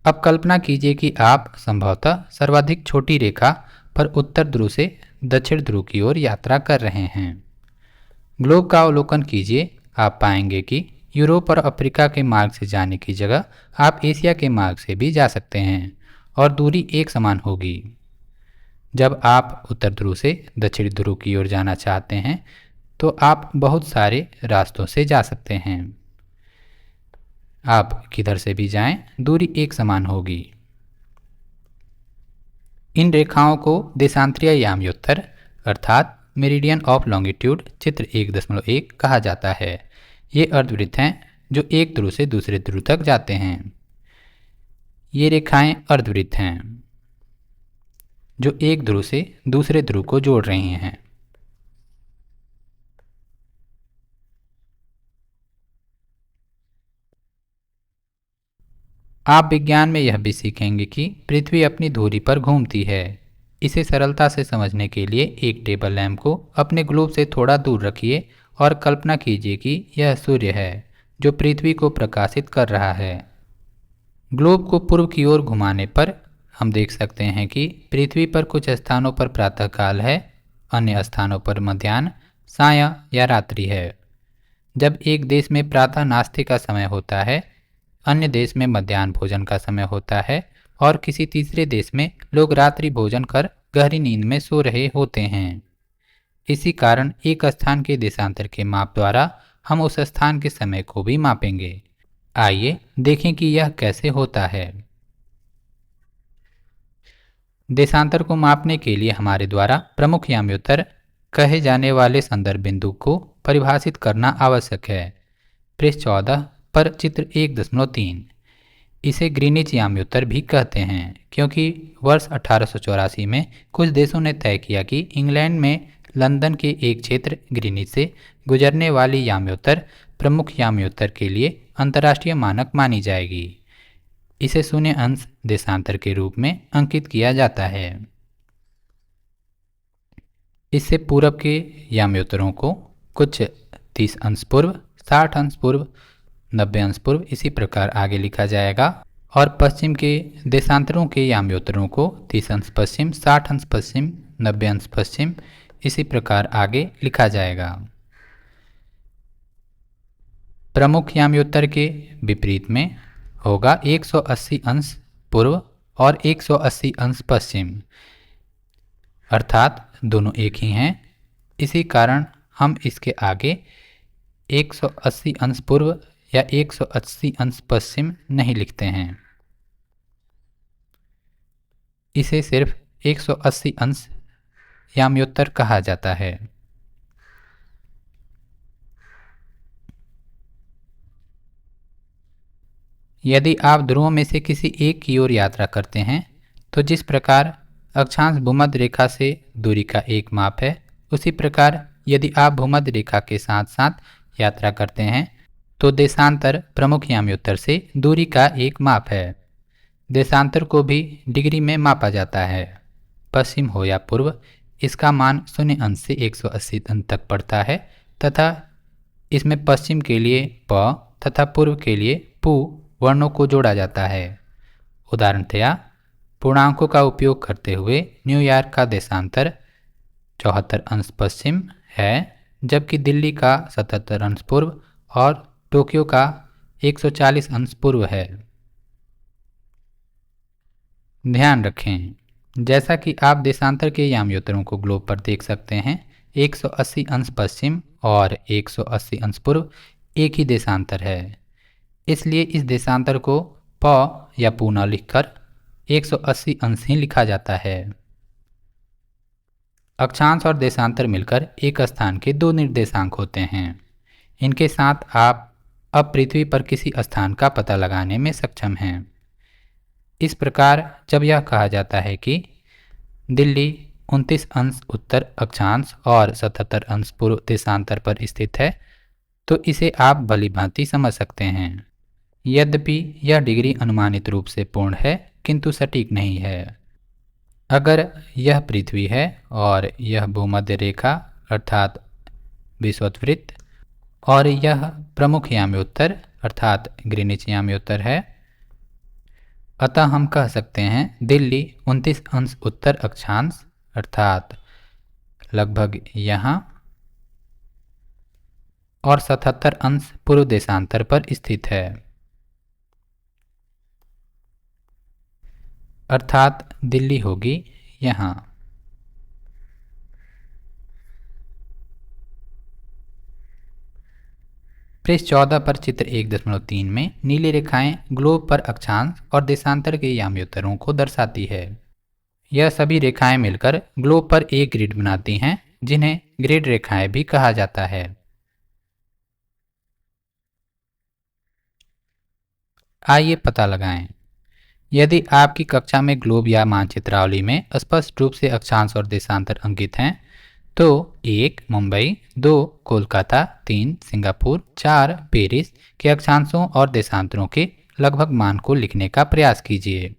अब कल्पना कीजिए कि आप संभवतः सर्वाधिक छोटी रेखा पर उत्तर ध्रुव से दक्षिण ध्रुव की ओर यात्रा कर रहे हैं। ग्लोब का अवलोकन कीजिए। आप पाएंगे कि यूरोप और अफ्रीका के मार्ग से जाने की जगह आप एशिया के मार्ग से भी जा सकते हैं और दूरी एक समान होगी। जब आप उत्तर ध्रुव से दक्षिण ध्रुव की ओर जाना चाहते हैं तो आप बहुत सारे रास्तों से जा सकते हैं। आप किधर से भी जाएं, दूरी एक समान होगी। इन रेखाओं को देशांतरीय याम्योत्तर अर्थात मेरिडियन ऑफ लॉन्गिट्यूड चित्र 1.1 कहा जाता है। ये अर्धवृत्त हैं जो एक ध्रुव से दूसरे ध्रुव तक जाते हैं। ये रेखाएं अर्धवृत्त हैं जो एक ध्रुव से दूसरे ध्रुव को जोड़ रही हैं। आप विज्ञान में यह भी सीखेंगे कि पृथ्वी अपनी धुरी पर घूमती है। इसे सरलता से समझने के लिए एक टेबल लैंप को अपने ग्लोब से थोड़ा दूर रखिए और कल्पना कीजिए कि यह सूर्य है जो पृथ्वी को प्रकाशित कर रहा है। ग्लोब को पूर्व की ओर घुमाने पर हम देख सकते हैं कि पृथ्वी पर कुछ स्थानों पर प्रातःकाल है, अन्य स्थानों पर मध्याह्न, सायं या रात्रि है। जब एक देश में प्रातः नाश्ते का समय होता है, अन्य देश में मध्याह्न भोजन का समय होता है और किसी तीसरे देश में लोग रात्रि भोजन कर गहरी नींद में सो रहे होते हैं। इसी कारण एक स्थान के देशांतर के माप द्वारा हम उस स्थान के समय को भी मापेंगे। आइए देखें कि यह कैसे होता है। देशांतर को मापने के लिए हमारे द्वारा प्रमुख याम्योत्तर कहे जाने वाले संदर्भ बिंदु को परिभाषित करना आवश्यक है। पृष्ठ 14 पर चित्र 1.3। इसे ग्रीनिच याम्योत्तर भी कहते हैं क्योंकि वर्ष 1884 में कुछ देशों ने तय किया कि इंग्लैंड में लंदन के एक क्षेत्र ग्रीनिच से गुजरने वाली याम्योत्तर प्रमुख याम्योत्तर के लिए अंतर्राष्ट्रीय मानक मानी जाएगी। इसे शून्य अंश देशांतर के रूप में अंकित किया जाता है। इससे पूर्व के याम्योत्तरों को कुछ 30 अंश पूर्व, 60 अंश पूर्व, 90 अंश पूर्व इसी प्रकार आगे लिखा जाएगा और पश्चिम के देशांतरों के याम्योत्तरों को 30 अंश पश्चिम, 60 अंश पश्चिम, 90 अंश पश्चिम इसी प्रकार आगे लिखा जाएगा। प्रमुख याम्योत्तर के विपरीत में होगा 180 अंश पूर्व और 180 अंश पश्चिम, अर्थात दोनों एक ही हैं। इसी कारण हम इसके आगे 180 अंश पूर्व या 180 अंश पश्चिम नहीं लिखते हैं। इसे सिर्फ 180 अंश याम्योत्तर कहा जाता है। यदि आप ध्रुवों में से किसी एक की ओर यात्रा करते हैं तो जिस प्रकार अक्षांश भूमध्य रेखा से दूरी का एक माप है, उसी प्रकार यदि आप भूमध्य रेखा के साथ साथ यात्रा करते हैं तो देशांतर प्रमुख याम्योत्तर से दूरी का एक माप है। देशांतर को भी डिग्री में मापा जाता है। पश्चिम हो या पूर्व, इसका मान 0 अंश से 180 अंश तक पड़ता है तथा इसमें पश्चिम के लिए प तथा पूर्व के लिए पू वर्णों को जोड़ा जाता है। उदाहरणतया पूर्णांकों का उपयोग करते हुए न्यूयॉर्क का देशांतर 74 अंश पश्चिम है, जबकि दिल्ली का 77 अंश पूर्व और टोक्यो का 140 अंश पूर्व है। ध्यान रखें, जैसा कि आप देशांतर के याम्योत्तरों को ग्लोब पर देख सकते हैं, 180 अंश पश्चिम और 180 अंश पूर्व एक ही देशांतर है। इसलिए इस देशांतर को प या पू न लिखकर 180 अंश ही लिखा जाता है। अक्षांश और देशांतर मिलकर एक स्थान के दो निर्देशांक होते हैं। इनके साथ आप अब पृथ्वी पर किसी स्थान का पता लगाने में सक्षम हैं। इस प्रकार जब यह कहा जाता है कि दिल्ली 29 अंश उत्तर अक्षांश और 77 अंश पूर्व देशांतर पर स्थित है, तो इसे आप भलीभांति समझ सकते हैं। यद्यपि यह डिग्री अनुमानित रूप से पूर्ण है, किंतु सटीक नहीं है। अगर यह पृथ्वी है और यह भूमध्य रेखा अर्थात विषुववृत्त और यह प्रमुख याम्योत्तर अर्थात ग्रीनिच याम्योत्तर है, अतः हम कह सकते हैं दिल्ली 29 अंश उत्तर अक्षांश अर्थात लगभग यहाँ और 77 अंश पूर्व देशांतर पर स्थित है, अर्थात दिल्ली होगी यहाँ। पृष्ठ 14 पर चित्र 1.3 में नीली रेखाएं ग्लोब पर अक्षांश और देशांतर के याम्योत्तरों को दर्शाती है। यह सभी रेखाएं मिलकर ग्लोब पर एक ग्रिड बनाती हैं, जिन्हें ग्रिड रेखाएं भी कहा जाता है। आइए पता लगाएं। यदि आपकी कक्षा में ग्लोब या मानचित्रावली में स्पष्ट रूप से अक्षांश और देशांतर अंकित हैं, तो 1 मुंबई, 2 कोलकाता, 3 सिंगापुर, 4 पेरिस के अक्षांशों और देशांतरों के लगभग मान को लिखने का प्रयास कीजिए।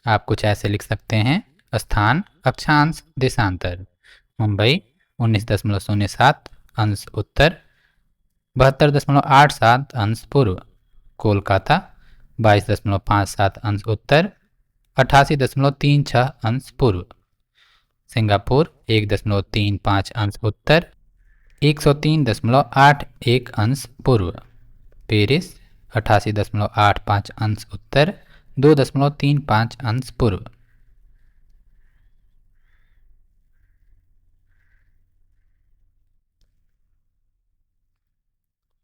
आप कुछ ऐसे लिख सकते हैं। स्थान, अक्षांश, देशांतर। मुंबई 19.07 अंश उत्तर, 72.87 अंश पूर्व। कोलकाता 22.57 अंश उत्तर, 88.36 अंश पूर्व। सिंगापुर 1.35 अंश उत्तर, 103.81 अंश पूर्व। पेरिस 88.85 अंश उत्तर, 2.35 अंश पूर्व।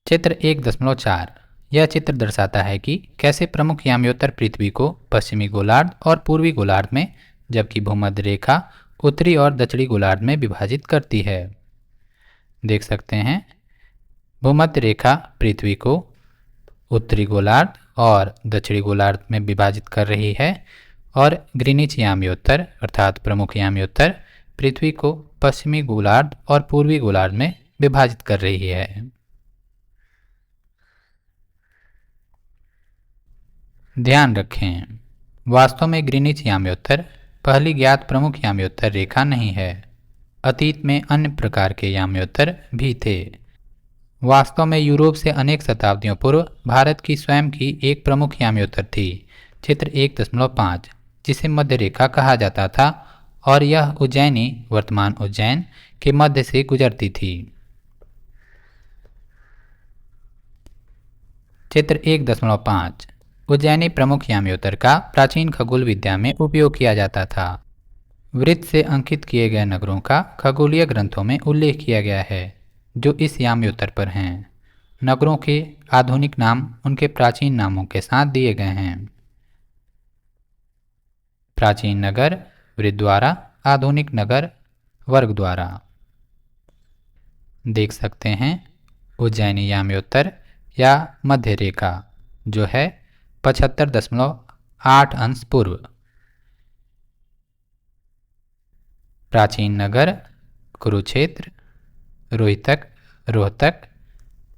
चित्र 1.4 यह चित्र दर्शाता है कि कैसे प्रमुख याम्योत्तर पृथ्वी को पश्चिमी गोलार्ध और पूर्वी गोलार्ध में, जबकि भूमध्य रेखा उत्तरी और दक्षिणी गोलार्ध में विभाजित करती है। देख सकते हैं, भूमध्य रेखा पृथ्वी को उत्तरी गोलार्ध और दक्षिणी गोलार्ध में विभाजित कर रही है और ग्रीनिच याम्योत्तर अर्थात प्रमुख याम्योत्तर पृथ्वी को पश्चिमी गोलार्ध और पूर्वी गोलार्ध में विभाजित कर रही है। ध्यान रखें, वास्तव में ग्रीनिच याम्योत्तर पहली ज्ञात प्रमुख याम्योत्तर रेखा नहीं है। अतीत में अन्य प्रकार के याम्योत्तर भी थे। वास्तव में यूरोप से अनेक शताब्दियों पूर्व भारत की स्वयं की एक प्रमुख याम्योत्तर थी, चित्र 1.5, जिसे मध्य रेखा कहा जाता था और यह उज्जैनी वर्तमान उज्जैन के मध्य से गुजरती थी। चित्र 1.5 उज्जैनी प्रमुख याम्योत्तर का प्राचीन खगोल विद्या में उपयोग किया जाता था। वृत्त से अंकित किए गए नगरों का खगोलीय ग्रंथों में उल्लेख किया गया है, जो इस याम्योत्तर पर हैं। नगरों के आधुनिक नाम उनके प्राचीन नामों के साथ दिए गए हैं। प्राचीन नगर वृत्त द्वारा, आधुनिक नगर वर्ग द्वारा। देख सकते हैं, उज्जैनी याम्योत्तर या मध्य रेखा जो है 75.8 अंश पूर्व। प्राचीन नगर कुरुक्षेत्र, रोहतक,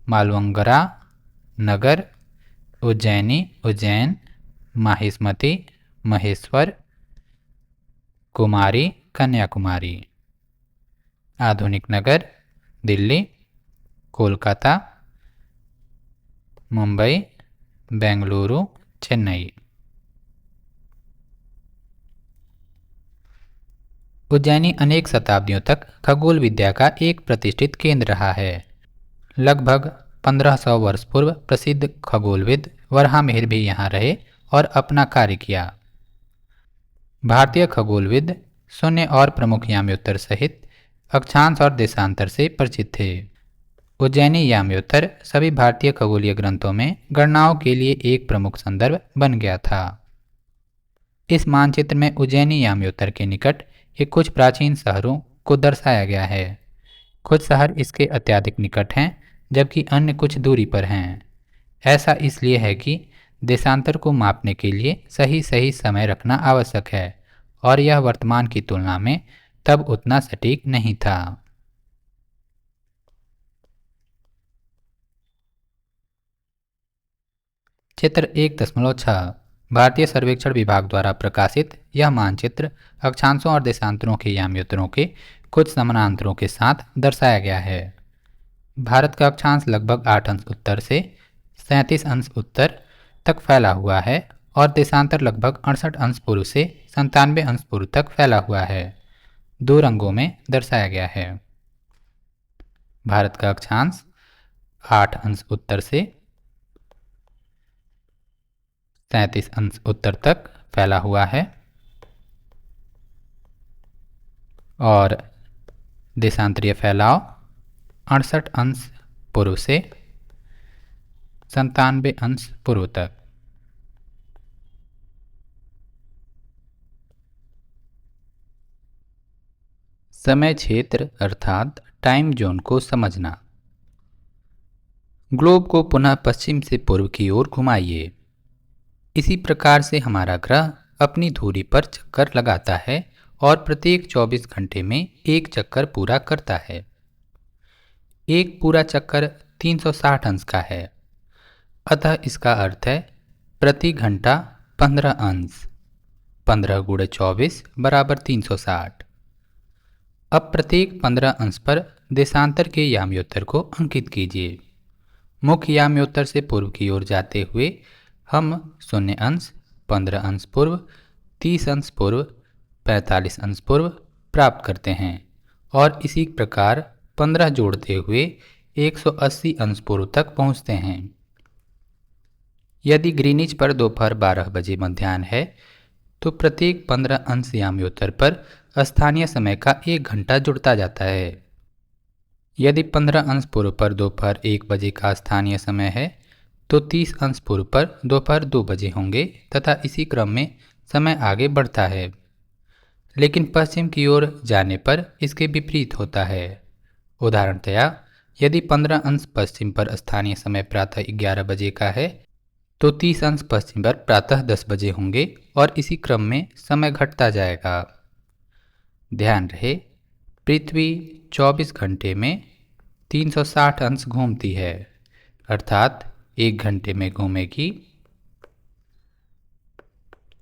मालवंगरा नगर, उज्जैनी उज्जैन, माहिष्मति महेश्वर, कुमारी कन्याकुमारी। आधुनिक नगर दिल्ली, कोलकाता, मुंबई, बेंगलुरु, चेन्नई। उज्जैनी अनेक शताब्दियों तक खगोल विद्या का एक प्रतिष्ठित केंद्र रहा है। लगभग 1500 वर्ष पूर्व प्रसिद्ध खगोलविद वराहमिहिर भी यहाँ रहे और अपना कार्य किया। भारतीय खगोलविद शून्य और प्रमुख याम्योत्तर सहित अक्षांश और देशांतर से परिचित थे। उज्जैनी याम्योत्तर सभी भारतीय खगोलीय ग्रंथों में गणनाओं के लिए एक प्रमुख संदर्भ बन गया था। इस मानचित्र में उज्जैनी याम्योत्तर के निकट एक कुछ प्राचीन शहरों को दर्शाया गया है। कुछ शहर इसके अत्यधिक निकट हैं जबकि अन्य कुछ दूरी पर हैं। ऐसा इसलिए है कि देशांतर को मापने के लिए सही सही समय रखना आवश्यक है और यह वर्तमान की तुलना में तब उतना सटीक नहीं था। चित्र 1.6 भारतीय सर्वेक्षण विभाग द्वारा प्रकाशित यह मानचित्र अक्षांशों और देशांतरों के याम्योत्तरों के कुछ समानांतरों के साथ दर्शाया गया है। भारत का अक्षांश लगभग 8 अंश उत्तर से 37 अंश उत्तर तक फैला हुआ है और देशांतर लगभग 68 अंश पूर्व से 97 अंश पूर्व तक फैला हुआ है। दो रंगों में दर्शाया गया है। भारत का अक्षांश 8 अंश उत्तर से 37 अंश उत्तर तक फैला हुआ है और देशांतरीय फैलाव 68 अंश पूर्व से 97 अंश पूर्व तक। समय क्षेत्र अर्थात टाइम जोन को समझना। ग्लोब को पुनः पश्चिम से पूर्व की ओर घुमाइए। इसी प्रकार से हमारा ग्रह अपनी धुरी पर चक्कर लगाता है और प्रत्येक 24 घंटे में एक चक्कर पूरा करता है। एक पूरा चक्कर 360 अंश का है, अतः इसका अर्थ है प्रति घंटा 15 अंश। 15 गुणे 24 बराबर 360। अब प्रत्येक 15 अंश पर देशांतर के याम्योत्तर को अंकित कीजिए। मुख्य याम्योत्तर से पूर्व की ओर जाते हुए हम 0 अंश, 15 अंश पूर्व, 30 अंश पूर्व, 45 अंश पूर्व प्राप्त करते हैं और इसी प्रकार 15 जोड़ते हुए 180 अंश पूर्व तक पहुंचते हैं। यदि ग्रीनिच पर दोपहर 12 बजे मध्याह्न है तो प्रत्येक 15 अंश याम्योत्तर पर स्थानीय समय का 1 घंटा जुड़ता जाता है। यदि 15 अंश पूर्व पर दोपहर 1 बजे का स्थानीय समय है तो 30 अंश पूर्व पर दोपहर 2 बजे होंगे तथा इसी क्रम में समय आगे बढ़ता है। लेकिन पश्चिम की ओर जाने पर इसके विपरीत होता है। उदाहरणतया यदि 15 अंश पश्चिम पर स्थानीय समय प्रातः 11 बजे का है तो 30 अंश पश्चिम पर प्रातः 10 बजे होंगे और इसी क्रम में समय घटता जाएगा। ध्यान रहे, पृथ्वी 24 घंटे में 360 अंश घूमती है, अर्थात 1 घंटे में घूमेगी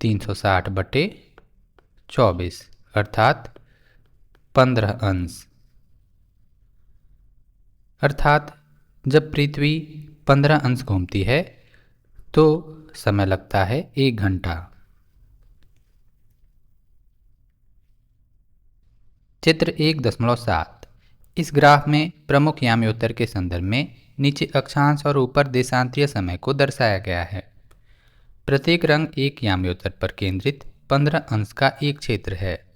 360/24 अर्थात 15 अंश। अर्थात जब पृथ्वी 15 अंश घूमती है तो समय लगता है 1 घंटा। चित्र 1.7 इस ग्राफ में प्रमुख याम्योत्तर के संदर्भ में नीचे अक्षांश और ऊपर देशांतरीय समय को दर्शाया गया है। प्रत्येक रंग एक याम्योत्तर पर केंद्रित 15 अंश का एक क्षेत्र है।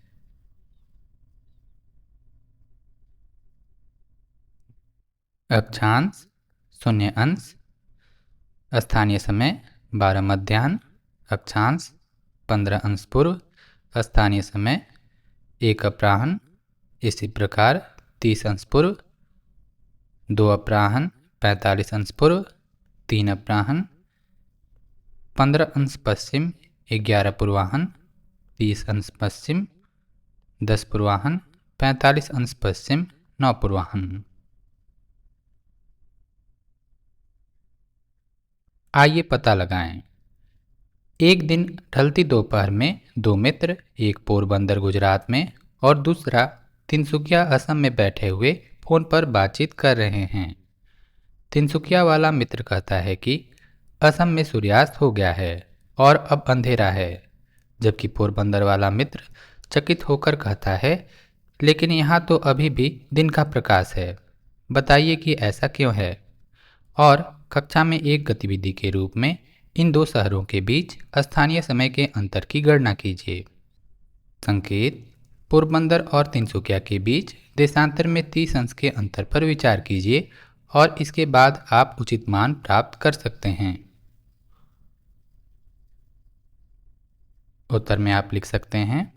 अक्षांश 0 अंश, स्थानीय समय 12 मध्याह्न, अक्षांश 15 अंश पूर्व, स्थानीय समय 1 अपराह्न। इसी प्रकार 30 अंश पूर्व, 2 अपराह्न, 45 अंश पूर्व, 3 अपराह्न, 15 अंश पश्चिम, 11 पूर्वाह्न, 30 अंश पश्चिम, 10 पूर्वाह्न, 45 अंश पश्चिम, 9 पूर्वाह्न। आइए पता लगाएं। एक दिन ढलती दोपहर में 2 मित्र, एक पोरबंदर गुजरात में और दूसरा तिनसुकिया असम में बैठे हुए फोन पर बातचीत कर रहे हैं। तिनसुकिया वाला मित्र कहता है कि असम में सूर्यास्त हो गया है और अब अंधेरा है, जबकि पोरबंदर वाला मित्र चकित होकर कहता है, लेकिन यहाँ तो अभी भी दिन का प्रकाश है, बताइए कि ऐसा क्यों है। और कक्षा में एक गतिविधि के रूप में इन दो शहरों के बीच स्थानीय समय के अंतर की गणना कीजिए। संकेत: पोरबंदर और तिनसुकिया के बीच देशांतर में 30 अंश के अंतर पर विचार कीजिए और इसके बाद आप उचित मान प्राप्त कर सकते हैं। उत्तर में आप लिख सकते हैं,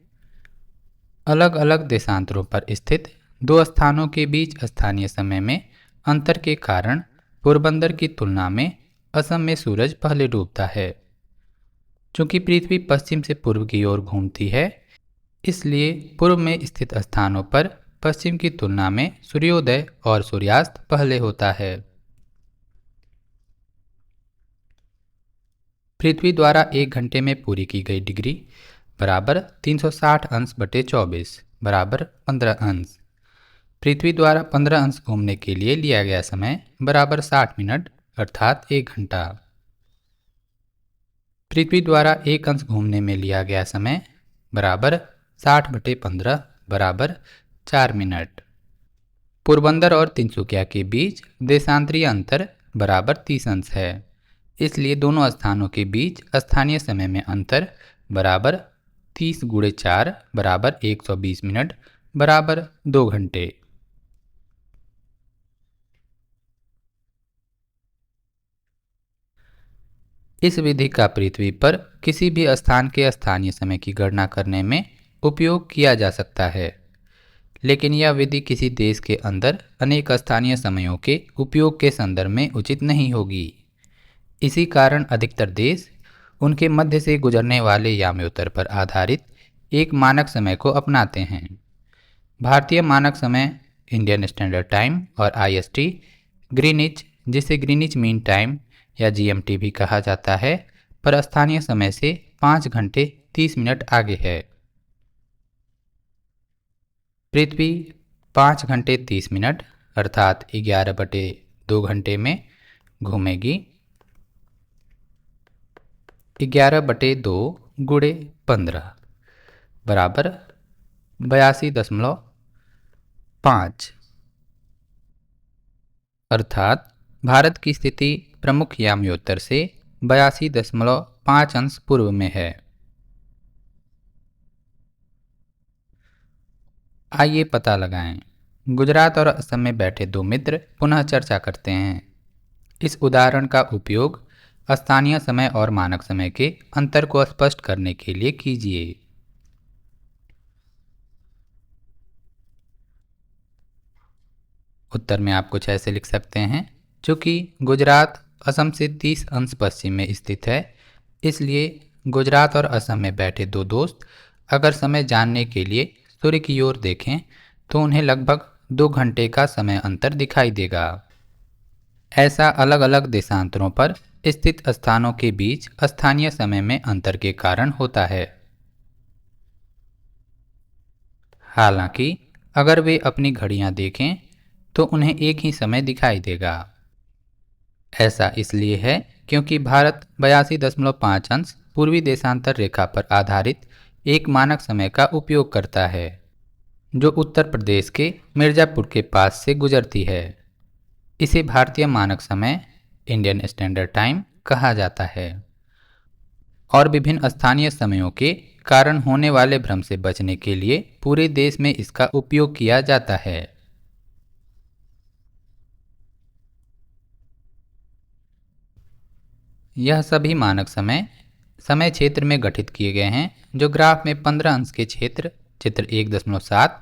अलग अलग देशांतरों पर स्थित दो स्थानों के बीच स्थानीय समय में अंतर के कारण पोरबंदर की तुलना में असम में सूरज पहले डूबता है। चूंकि पृथ्वी पश्चिम से पूर्व की ओर घूमती है, इसलिए पूर्व में स्थित स्थानों पर पश्चिम की तुलना में सूर्योदय और सूर्यास्त पहले होता है। पृथ्वी द्वारा एक घंटे में पूरी की गई डिग्री बराबर 360 अंश बटे 24 बराबर 15 अंश। पृथ्वी द्वारा 15 अंश घूमने के लिए लिया गया समय बराबर 60 मिनट अर्थात 1 घंटा। पृथ्वी द्वारा 1 अंश घूमने में लिया गया समय बराबर 60 बटे 15 बराबर 4 मिनट। पोरबंदर और तिनसुकिया के बीच देशांतरीय अंतर बराबर 30 अंश है, इसलिए दोनों स्थानों के बीच स्थानीय समय में अंतर बराबर 30 गुणे 4 बराबर 120 मिनट बराबर 2 घंटे। इस विधि का पृथ्वी पर किसी भी स्थान के स्थानीय समय की गणना करने में उपयोग किया जा सकता है, लेकिन यह विधि किसी देश के अंदर अनेक स्थानीय समयों के उपयोग के संदर्भ में उचित नहीं होगी। इसी कारण अधिकतर देश उनके मध्य से गुजरने वाले याम्योत्तर पर आधारित एक मानक समय को अपनाते हैं। भारतीय मानक समय इंडियन स्टैंडर्ड टाइम और IST, ग्रीनिच जिसे ग्रीनिच मीन टाइम या GMT भी कहा जाता है, पर स्थानीय समय से 5 घंटे 30 मिनट आगे है। पृथ्वी 5 घंटे 30 मिनट अर्थात 11 बटे 2 घंटे में घूमेगी। 11 बटे 2 गुणे 15 बराबर 82.5 अर्थात भारत की स्थिति प्रमुख याम्योत्तर से 82.5 अंश पूर्व में है। आइए पता लगाएं। गुजरात और असम में बैठे दो मित्र पुनः चर्चा करते हैं। इस उदाहरण का उपयोग स्थानीय समय और मानक समय के अंतर को स्पष्ट करने के लिए कीजिए। उत्तर में आप कुछ ऐसे लिख सकते हैं, चूँकि गुजरात असम से 30 अंश पश्चिम में स्थित है, इसलिए गुजरात और असम में बैठे दो दोस्त अगर समय जानने के लिए सूर्य की ओर देखें तो उन्हें लगभग 2 घंटे का समय अंतर दिखाई देगा। ऐसा अलग अलग देशांतरों पर स्थित स्थानों के बीच स्थानीय समय में अंतर के कारण होता है। हालांकि अगर वे अपनी घड़ियां देखें तो उन्हें एक ही समय दिखाई देगा। ऐसा इसलिए है क्योंकि भारत 82.5 अंश पूर्वी देशांतर रेखा पर आधारित एक मानक समय का उपयोग करता है, जो उत्तर प्रदेश के मिर्ज़ापुर के पास से गुजरती है। इसे भारतीय मानक समय इंडियन स्टैंडर्ड टाइम कहा जाता है और विभिन्न स्थानीय समयों के कारण होने वाले भ्रम से बचने के लिए पूरे देश में इसका उपयोग किया जाता है। यह सभी मानक समय समय क्षेत्र में गठित किए गए हैं, जो ग्राफ में 15 अंश के क्षेत्र चित्र 1.7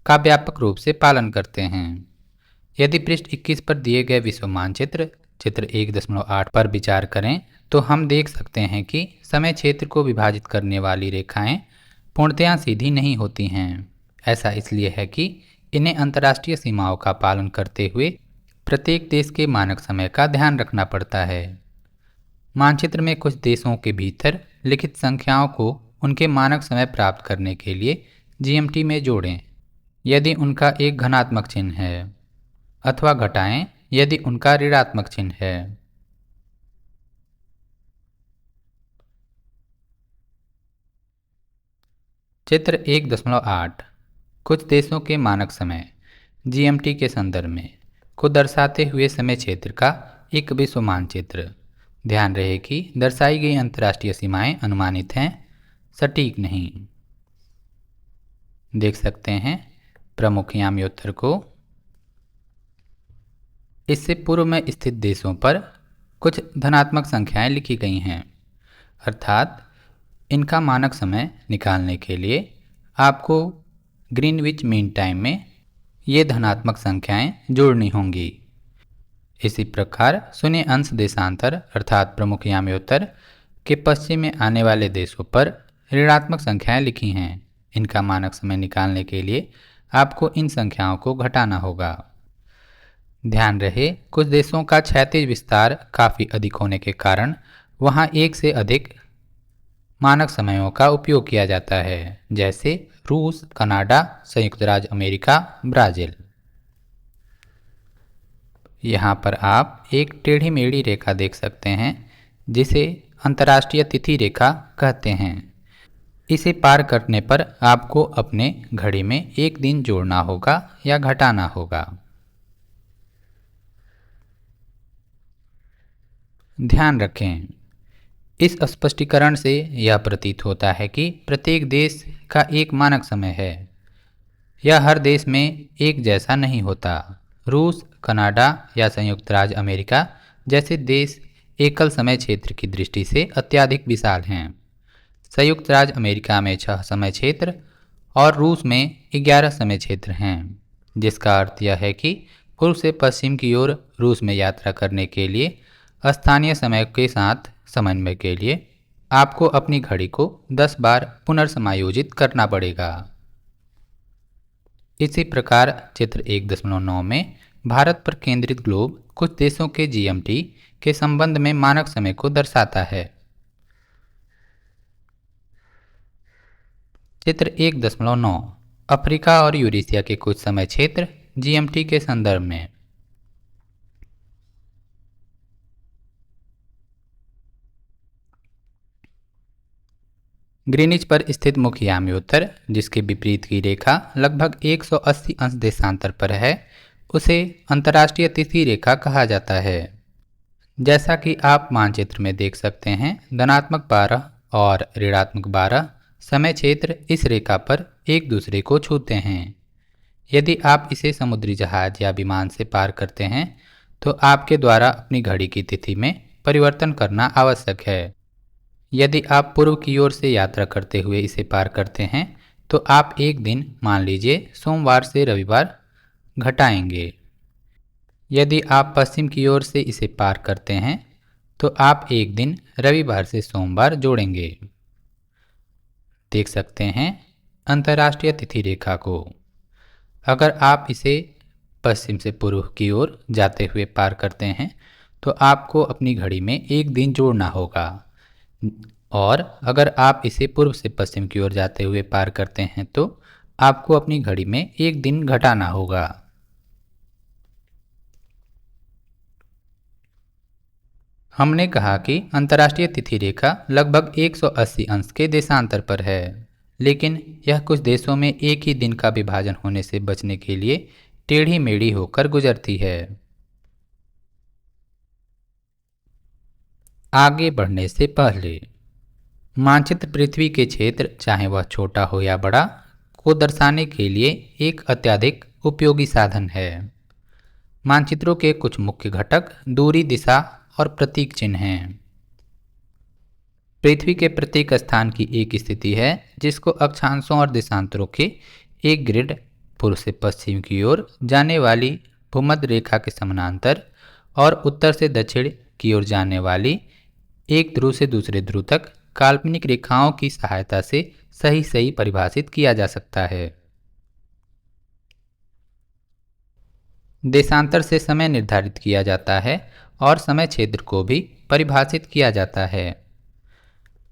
का व्यापक रूप से पालन करते हैं। यदि पृष्ठ 21 पर दिए गए विश्व मानचित्र चित्र 1.8 पर विचार करें तो हम देख सकते हैं कि समय क्षेत्र को विभाजित करने वाली रेखाएं पूर्णतया सीधी नहीं होती हैं। ऐसा इसलिए है कि इन्हें अंतर्राष्ट्रीय सीमाओं का पालन करते हुए प्रत्येक देश के मानक समय का ध्यान रखना पड़ता है। मानचित्र में कुछ देशों के भीतर लिखित संख्याओं को उनके मानक समय प्राप्त करने के लिए GMT में जोड़ें यदि उनका एक धनात्मक चिन्ह है, अथवा घटाएं यदि उनका ऋणात्मक चिन्ह है। चित्र 1.8 कुछ देशों के मानक समय जीएमटी के संदर्भ में को दर्शाते हुए समय क्षेत्र का एक विश्व मानचित्र। ध्यान रहे कि दर्शाई गई अंतर्राष्ट्रीय सीमाएं अनुमानित हैं, सटीक नहीं। देख सकते हैं प्रमुख याम्योत्तर को। इससे पूर्व में स्थित देशों पर कुछ धनात्मक संख्याएं लिखी गई हैं, अर्थात इनका मानक समय निकालने के लिए आपको ग्रीनविच मीन टाइम में ये धनात्मक संख्याएं जोड़नी होंगी। इसी प्रकार शून्य अंश देशांतर अर्थात प्रमुख याम्योत्तर के पश्चिम में आने वाले देशों पर ऋणात्मक संख्याएं लिखी हैं। इनका मानक समय निकालने के लिए आपको इन संख्याओं को घटाना होगा। ध्यान रहे कुछ देशों का क्षैतिज विस्तार काफ़ी अधिक होने के कारण वहाँ एक से अधिक मानक समयों का उपयोग किया जाता है, जैसे रूस, कनाडा, संयुक्त राज्य अमेरिका, ब्राज़ील। यहाँ पर आप एक टेढ़ी मेढ़ी रेखा देख सकते हैं जिसे अंतर्राष्ट्रीय तिथि रेखा कहते हैं। इसे पार करने पर आपको अपने घड़ी में एक दिन जोड़ना होगा या घटाना होगा। ध्यान रखें, इस स्पष्टीकरण से यह प्रतीत होता है कि प्रत्येक देश का एक मानक समय है। यह हर देश में एक जैसा नहीं होता। रूस, कनाडा या संयुक्त राज्य अमेरिका जैसे देश एकल समय क्षेत्र की दृष्टि से अत्यधिक विशाल हैं। संयुक्त राज्य अमेरिका में 6 समय क्षेत्र और रूस में 11 समय क्षेत्र हैं, जिसका अर्थ यह है कि पूर्व से पश्चिम की ओर रूस में यात्रा करने के लिए स्थानीय समय के साथ समन्वय के लिए आपको अपनी घड़ी को 10 बार पुनर्समायोजित करना पड़ेगा। इसी प्रकार चित्र 1.9 में भारत पर केंद्रित ग्लोब कुछ देशों के जीएमटी के संबंध में मानक समय को दर्शाता है। चित्र 1.9 अफ्रीका और यूरेशिया के कुछ समय क्षेत्र जीएमटी के संदर्भ में। ग्रीनिच पर स्थित मुख्य याम्योत्तर जिसके विपरीत की रेखा लगभग 180 अंश देशांतर पर है, उसे अंतर्राष्ट्रीय तिथि रेखा कहा जाता है। जैसा कि आप मानचित्र में देख सकते हैं, धनात्मक 12 और ऋणात्मक 12 समय क्षेत्र इस रेखा पर एक दूसरे को छूते हैं। यदि आप इसे समुद्री जहाज या विमान से पार करते हैं तो आपके द्वारा अपनी घड़ी की तिथि में परिवर्तन करना आवश्यक है। यदि आप पूर्व की ओर से यात्रा करते हुए इसे पार करते हैं तो आप एक दिन, मान लीजिए सोमवार से रविवार, घटाएंगे। यदि आप पश्चिम की ओर से इसे पार करते हैं तो आप एक दिन रविवार से सोमवार जोड़ेंगे। देख सकते हैं अंतर्राष्ट्रीय तिथि रेखा को। अगर आप इसे पश्चिम से पूर्व की ओर जाते हुए पार करते हैं तो आपको अपनी घड़ी में एक दिन जोड़ना होगा, और अगर आप इसे पूर्व से पश्चिम की ओर जाते हुए पार करते हैं तो आपको अपनी घड़ी में एक दिन घटाना होगा। हमने कहा कि अंतर्राष्ट्रीय तिथि रेखा लगभग 180 अंश के देशांतर पर है, लेकिन यह कुछ देशों में एक ही दिन का विभाजन होने से बचने के लिए टेढ़ी मेढ़ी होकर गुजरती है। आगे बढ़ने से पहले मानचित्र पृथ्वी के क्षेत्र, चाहे वह छोटा हो या बड़ा, को दर्शाने के लिए एक अत्यधिक उपयोगी साधन है। मानचित्रों के कुछ मुख्य घटक दूरी, दिशा और प्रतीक चिन्ह हैं। पृथ्वी के प्रत्येक स्थान की एक स्थिति है जिसको अक्षांशों और देशांतरों के एक ग्रिड, पूर्व से पश्चिम की ओर जाने वाली भूमध्य रेखा के समानांतर और उत्तर से दक्षिण की ओर जाने वाली एक ध्रुव से दूसरे ध्रुव तक काल्पनिक रेखाओं की सहायता से सही परिभाषित किया जा सकता है। देशांतर से समय निर्धारित किया जाता है और समय क्षेत्र को भी परिभाषित किया जाता है।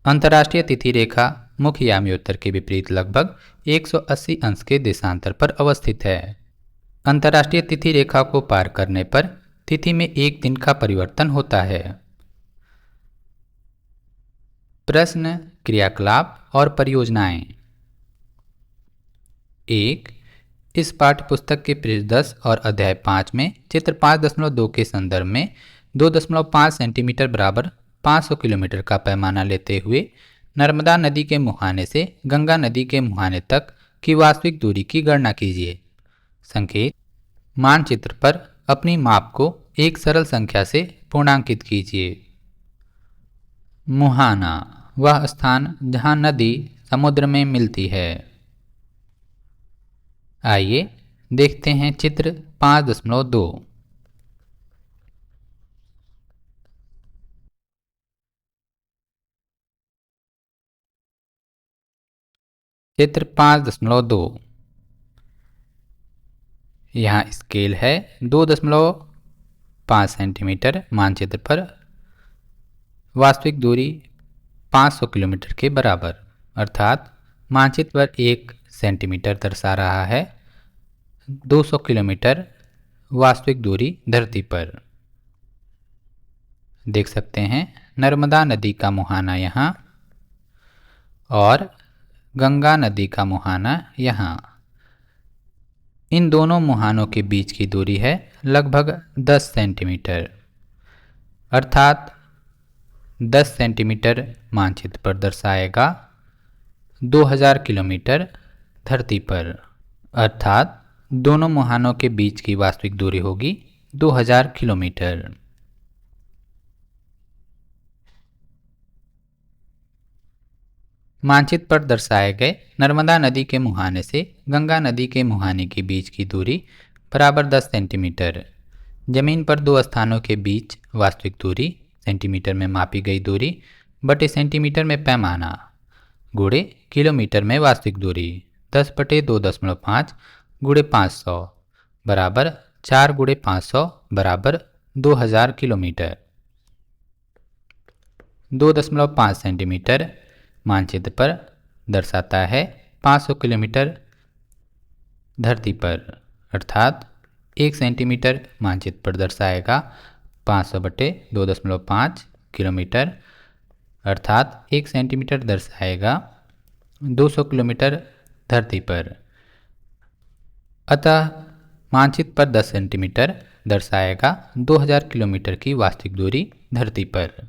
अंतर्राष्ट्रीय तिथि रेखा मुख्य याम्योत्तर के विपरीत लगभग 180 अंश के देशांतर पर अवस्थित है। अंतर्राष्ट्रीय तिथि रेखा को पार करने पर तिथि में एक दिन का परिवर्तन होता है। प्रश्न, क्रियाकलाप और परियोजनाएं। एक, इस पाठ्य पुस्तक के पृष्ठ 10 और अध्याय 5 में चित्र 5.2 के संदर्भ में 2.5 सेंटीमीटर बराबर 500 किलोमीटर का पैमाना लेते हुए नर्मदा नदी के मुहाने से गंगा नदी के मुहाने तक की वास्तविक दूरी की गणना कीजिए। संकेत, मानचित्र पर अपनी माप को एक सरल संख्या से पूर्णांकित कीजिए। मुहाना, वह स्थान जहाँ नदी समुद्र में मिलती है। आइए देखते हैं चित्र 5.2। चित्र 5.2। यहाँ स्केल है 2.5 सेंटीमीटर। मानचित्र पर वास्तविक दूरी 500 किलोमीटर के बराबर, अर्थात मानचित्र पर 1 सेंटीमीटर दर्शा रहा है। 200 किलोमीटर वास्तविक दूरी धरती पर। देख सकते हैं नर्मदा नदी का मुहाना यहाँ और गंगा नदी का मुहाना यहाँ। इन दोनों मुहानों के बीच की दूरी है लगभग 10 सेंटीमीटर, अर्थात 10 सेंटीमीटर मानचित्र पर दर्शाएगा 2000 किलोमीटर धरती पर, अर्थात दोनों मुहानों के बीच की वास्तविक दूरी होगी 2000 किलोमीटर। मानचित्र पर दर्शाए गए नर्मदा नदी के मुहाने से गंगा नदी के मुहाने के बीच की दूरी बराबर 10 सेंटीमीटर। जमीन पर दो स्थानों के बीच वास्तविक दूरी सेंटीमीटर में मापी गई दूरी बटे सेंटीमीटर में पैमाना गुणे किलोमीटर में वास्तविक दूरी 10/2.5 गुणे 500 बराबर 4 गुणे 500 बराबर 2000 किलोमीटर। 2.5 सेंटीमीटर मानचित्र पर दर्शाता है 500 किलोमीटर धरती पर, अर्थात 1 सेंटीमीटर मानचित्र पर दर्शाएगा 500/2.5 किलोमीटर, अर्थात 1 सेंटीमीटर दर्शाएगा 200 किलोमीटर धरती पर। अतः मानचित्र पर 10 सेंटीमीटर दर्शाएगा 2000 किलोमीटर की वास्तविक दूरी धरती पर।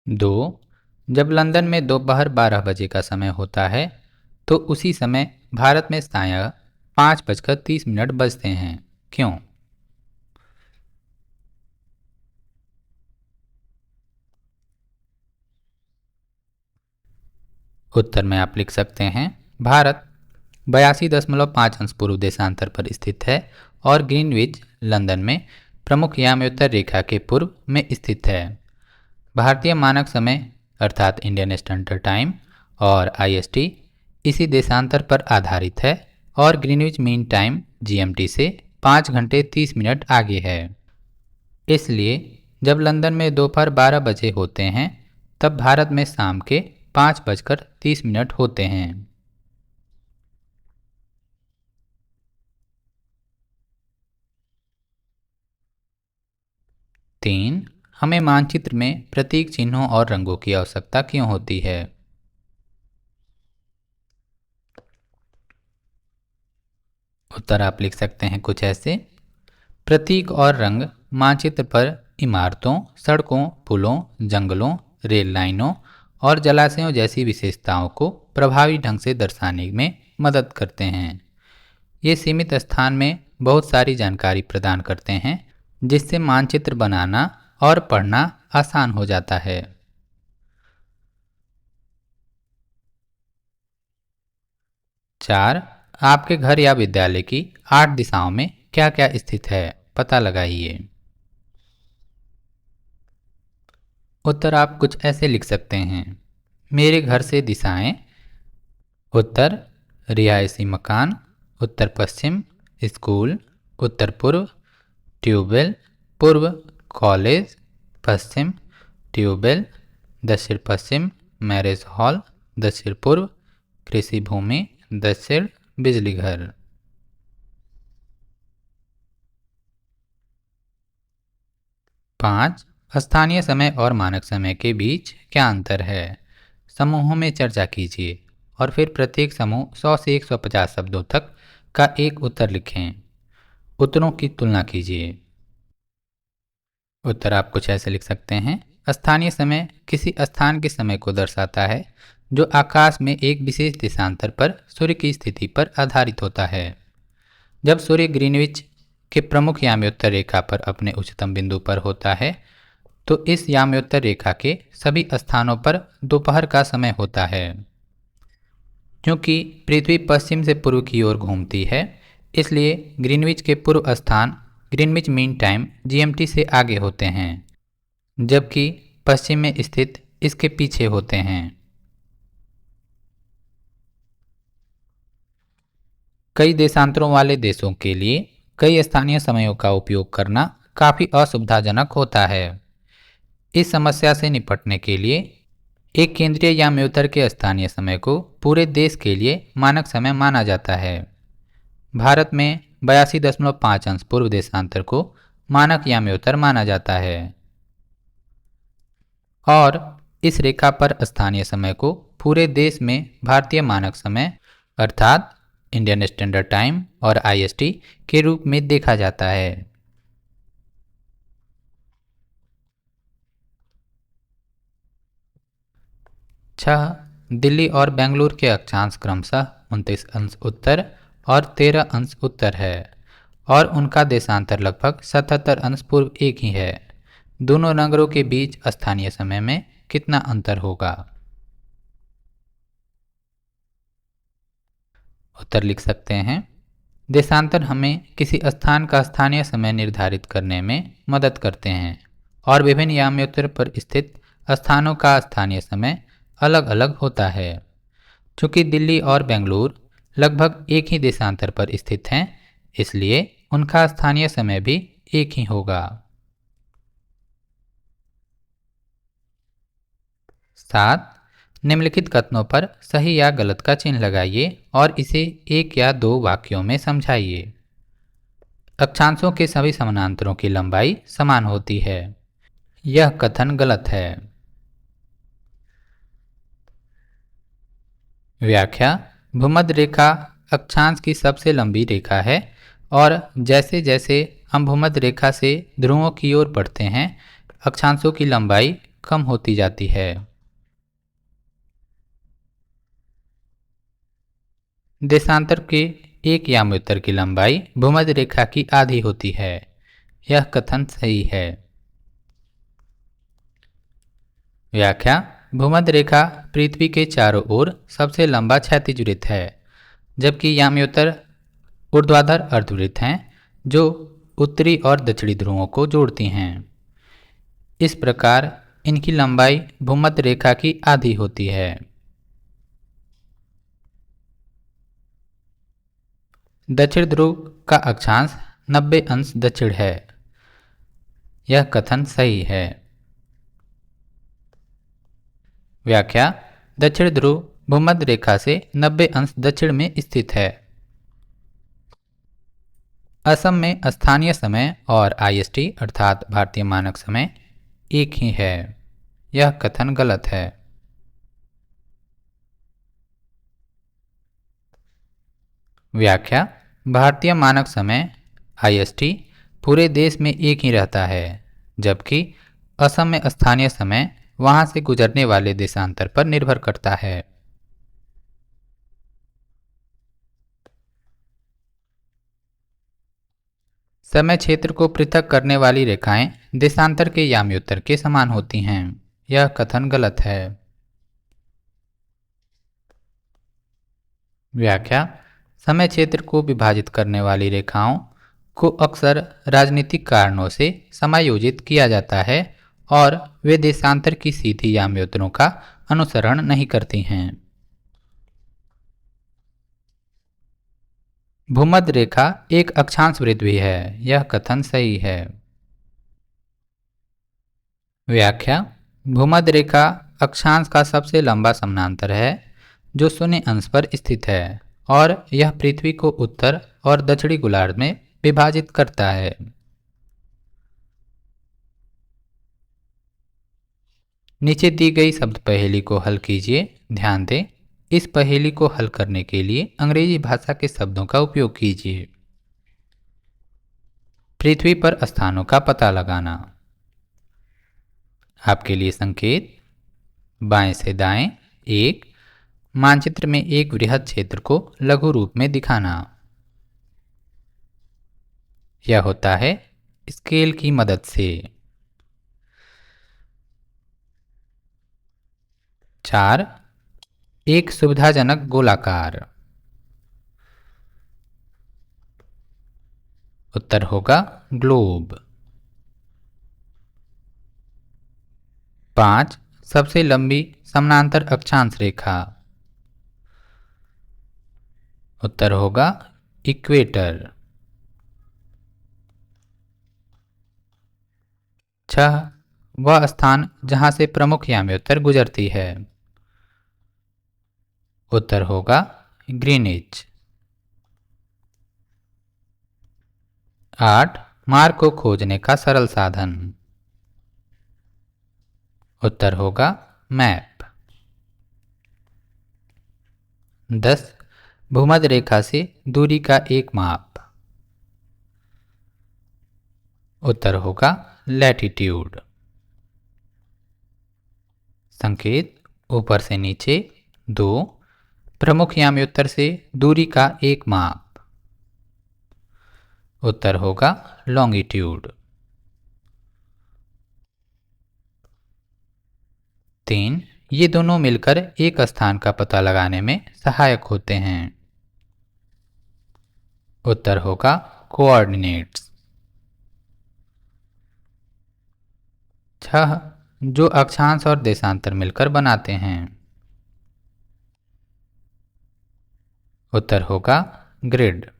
दो, जब लंदन में दोपहर 12 बजे का समय होता है तो उसी समय भारत में प्रायः 5:30 बजते हैं, क्यों? उत्तर में आप लिख सकते हैं, भारत 82.5 अंश पूर्व देशांतर पर स्थित है और ग्रीनविच लंदन में प्रमुख याम्योत्तर रेखा के पूर्व में स्थित है। भारतीय मानक समय अर्थात इंडियन स्टैंडर्ड टाइम और IST इसी देशांतर पर आधारित है और ग्रीनविच मीन टाइम GMT से 5 घंटे 30 मिनट आगे है। इसलिए जब लंदन में दोपहर 12 बजे होते हैं तब भारत में शाम के 5:30 होते हैं। 3, हमें मानचित्र में प्रतीक चिन्हों और रंगों की आवश्यकता क्यों होती है? उत्तर आप लिख सकते हैं कुछ ऐसे, प्रतीक और रंग मानचित्र पर इमारतों, सड़कों, पुलों, जंगलों, रेल लाइनों और जलाशयों जैसी विशेषताओं को प्रभावी ढंग से दर्शाने में मदद करते हैं। ये सीमित स्थान में बहुत सारी जानकारी प्रदान करते हैं जिससे मानचित्र बनाना और पढ़ना आसान हो जाता है। 4, आपके घर या विद्यालय की 8 दिशाओं में क्या क्या स्थित है, पता लगाइए। उत्तर आप कुछ ऐसे लिख सकते हैं, मेरे घर से दिशाएं: उत्तर रिहायशी मकान, उत्तर पश्चिम स्कूल, उत्तर पूर्व ट्यूबवेल, पूर्व कॉलेज, पश्चिम ट्यूबवेल, दक्षिण पश्चिम मैरिज हॉल, दक्षिण पूर्व कृषि भूमि, दक्षिण बिजली घर। 5. स्थानीय समय और मानक समय के बीच क्या अंतर है? समूहों में चर्चा कीजिए और फिर प्रत्येक समूह 100 से 150 शब्दों तक का एक उत्तर लिखें। उत्तरों की तुलना कीजिए। उत्तर आप कुछ ऐसे लिख सकते हैं। स्थानीय समय किसी स्थान के समय को दर्शाता है जो आकाश में एक विशेष देशांतर पर सूर्य की स्थिति पर आधारित होता है। जब सूर्य ग्रीनविच के प्रमुख याम्योत्तर रेखा पर अपने उच्चतम बिंदु पर होता है तो इस याम्योत्तर रेखा के सभी स्थानों पर दोपहर का समय होता है। क्योंकि पृथ्वी पश्चिम से पूर्व की ओर घूमती है, इसलिए ग्रीनविच के पूर्व स्थान ग्रीनविच मीन टाइम जीएमटी से आगे होते हैं, जबकि पश्चिम में स्थित इसके पीछे होते हैं। कई देशांतरों वाले देशों के लिए कई स्थानीय समयों का उपयोग करना काफ़ी असुविधाजनक होता है। इस समस्या से निपटने के लिए एक केंद्रीय याम्योत्तर के स्थानीय समय को पूरे देश के लिए मानक समय माना जाता है। भारत में 82.5 अंश पूर्व देशांतर को मानक याम्योत्तर माना जाता है और इस रेखा पर स्थानीय समय को पूरे देश में भारतीय मानक समय अर्थात इंडियन स्टैंडर्ड टाइम और आईएसटी के रूप में देखा जाता है। 6. दिल्ली और बेंगलुरु के अक्षांश क्रमशः 29 अंश उत्तर और 13 अंश उत्तर है और उनका देशांतर लगभग 77 अंश पूर्व एक ही है। दोनों नगरों के बीच स्थानीय समय में कितना अंतर होगा? उत्तर लिख सकते हैं। देशांतर हमें किसी स्थान का स्थानीय समय निर्धारित करने में मदद करते हैं और विभिन्न याम्योत्तर पर स्थित स्थानों का स्थानीय समय अलग अलग होता है। चूँकि दिल्ली और बेंगलुरु लगभग एक ही देशांतर पर स्थित हैं, इसलिए उनका स्थानीय समय भी एक ही होगा। 7. निम्नलिखित कथनों पर सही या गलत का चिन्ह लगाइए और इसे एक या दो वाक्यों में समझाइए। अक्षांशों के सभी समानांतरों की लंबाई समान होती है। यह कथन गलत है। व्याख्या: भूमध्य रेखा अक्षांश की सबसे लंबी रेखा है और जैसे जैसे हम भूमध्य रेखा से ध्रुवों की ओर बढ़ते हैं, अक्षांशों की लंबाई कम होती जाती है। देशांतर के एक याम्योत्तर की लंबाई भूमध्य रेखा की आधी होती है। यह कथन सही है। व्याख्या: भूमध्य रेखा पृथ्वी के चारों ओर सबसे लंबा क्षैतिज वृत्त है, जबकि याम्योत्तर ऊर्ध्वाधर अर्धवृत्त हैं जो उत्तरी और दक्षिणी ध्रुवों को जोड़ती हैं। इस प्रकार इनकी लंबाई भूमध्य रेखा की आधी होती है। दक्षिण ध्रुव का अक्षांश 90 अंश दक्षिण है। यह कथन सही है। व्याख्या: दक्षिण ध्रुव भूमध्य रेखा से 90 अंश दक्षिण में स्थित है। असम में स्थानीय समय और आईएसटी अर्थात भारतीय मानक समय एक ही है। यह कथन गलत है। व्याख्या: भारतीय मानक समय आईएसटी पूरे देश में एक ही रहता है, जबकि असम में स्थानीय समय वहां से गुजरने वाले देशांतर पर निर्भर करता है। समय क्षेत्र को पृथक करने वाली रेखाएं देशांतर के याम्योत्तर के समान होती हैं। यह कथन गलत है। व्याख्या: समय क्षेत्र को विभाजित करने वाली रेखाओं को अक्सर राजनीतिक कारणों से समायोजित किया जाता है और वे देशांतर की सीधी याम्योत्तरों का अनुसरण नहीं करती हैं। भूमध्य रेखा एक अक्षांश वृत्त भी है। यह कथन सही है। व्याख्या: भूमध्य रेखा अक्षांश का सबसे लंबा समानांतर है जो शून्य अंश पर स्थित है और यह पृथ्वी को उत्तर और दक्षिणी गोलार्ध में विभाजित करता है। नीचे दी गई शब्द पहेली को हल कीजिए। ध्यान दें, इस पहेली को हल करने के लिए अंग्रेजी भाषा के शब्दों का उपयोग कीजिए। पृथ्वी पर स्थानों का पता लगाना। आपके लिए संकेत, बाएं से दाएं। 1. मानचित्र में एक वृहद क्षेत्र को लघु रूप में दिखाना। यह होता है स्केल की मदद से। 4. एक सुविधाजनक गोलाकार। उत्तर होगा ग्लोब। 5. सबसे लंबी समानांतर अक्षांश रेखा। उत्तर होगा इक्वेटर। 6. वह स्थान जहां से प्रमुख याम्योत्तर गुजरती है। उत्तर होगा ग्रीनिच। 8. मार्ग को खोजने का सरल साधन। उत्तर होगा मैप। 10. भूमध्य रेखा से दूरी का एक माप। उत्तर होगा लैटिट्यूड। संकेत, ऊपर से नीचे। 2. प्रमुख याम्योत्तर से दूरी का एक माप। उत्तर होगा लॉन्गिट्यूड। 3. ये दोनों मिलकर एक स्थान का पता लगाने में सहायक होते हैं। उत्तर होगा कोऑर्डिनेट्स। 6. जो अक्षांश और देशांतर मिलकर बनाते हैं। उत्तर होगा ग्रिड।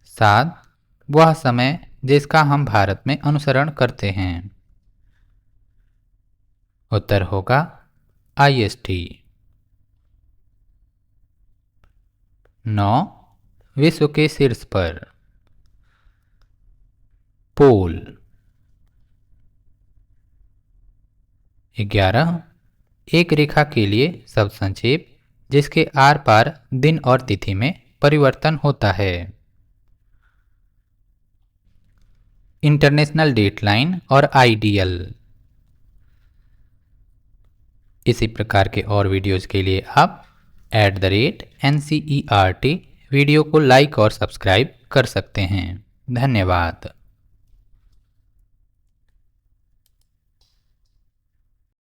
7. वह समय जिसका हम भारत में अनुसरण करते हैं। उत्तर होगा IST। 9. विश्व के शीर्ष पर। पोल। 11. एक रेखा के लिए शब्द संक्षेप जिसके आर पार दिन और तिथि में परिवर्तन होता है। इंटरनेशनल डेट लाइन और आइडियल। इसी प्रकार के और वीडियोज़ के लिए आप @NCERT वीडियो को लाइक और सब्सक्राइब कर सकते हैं। धन्यवाद।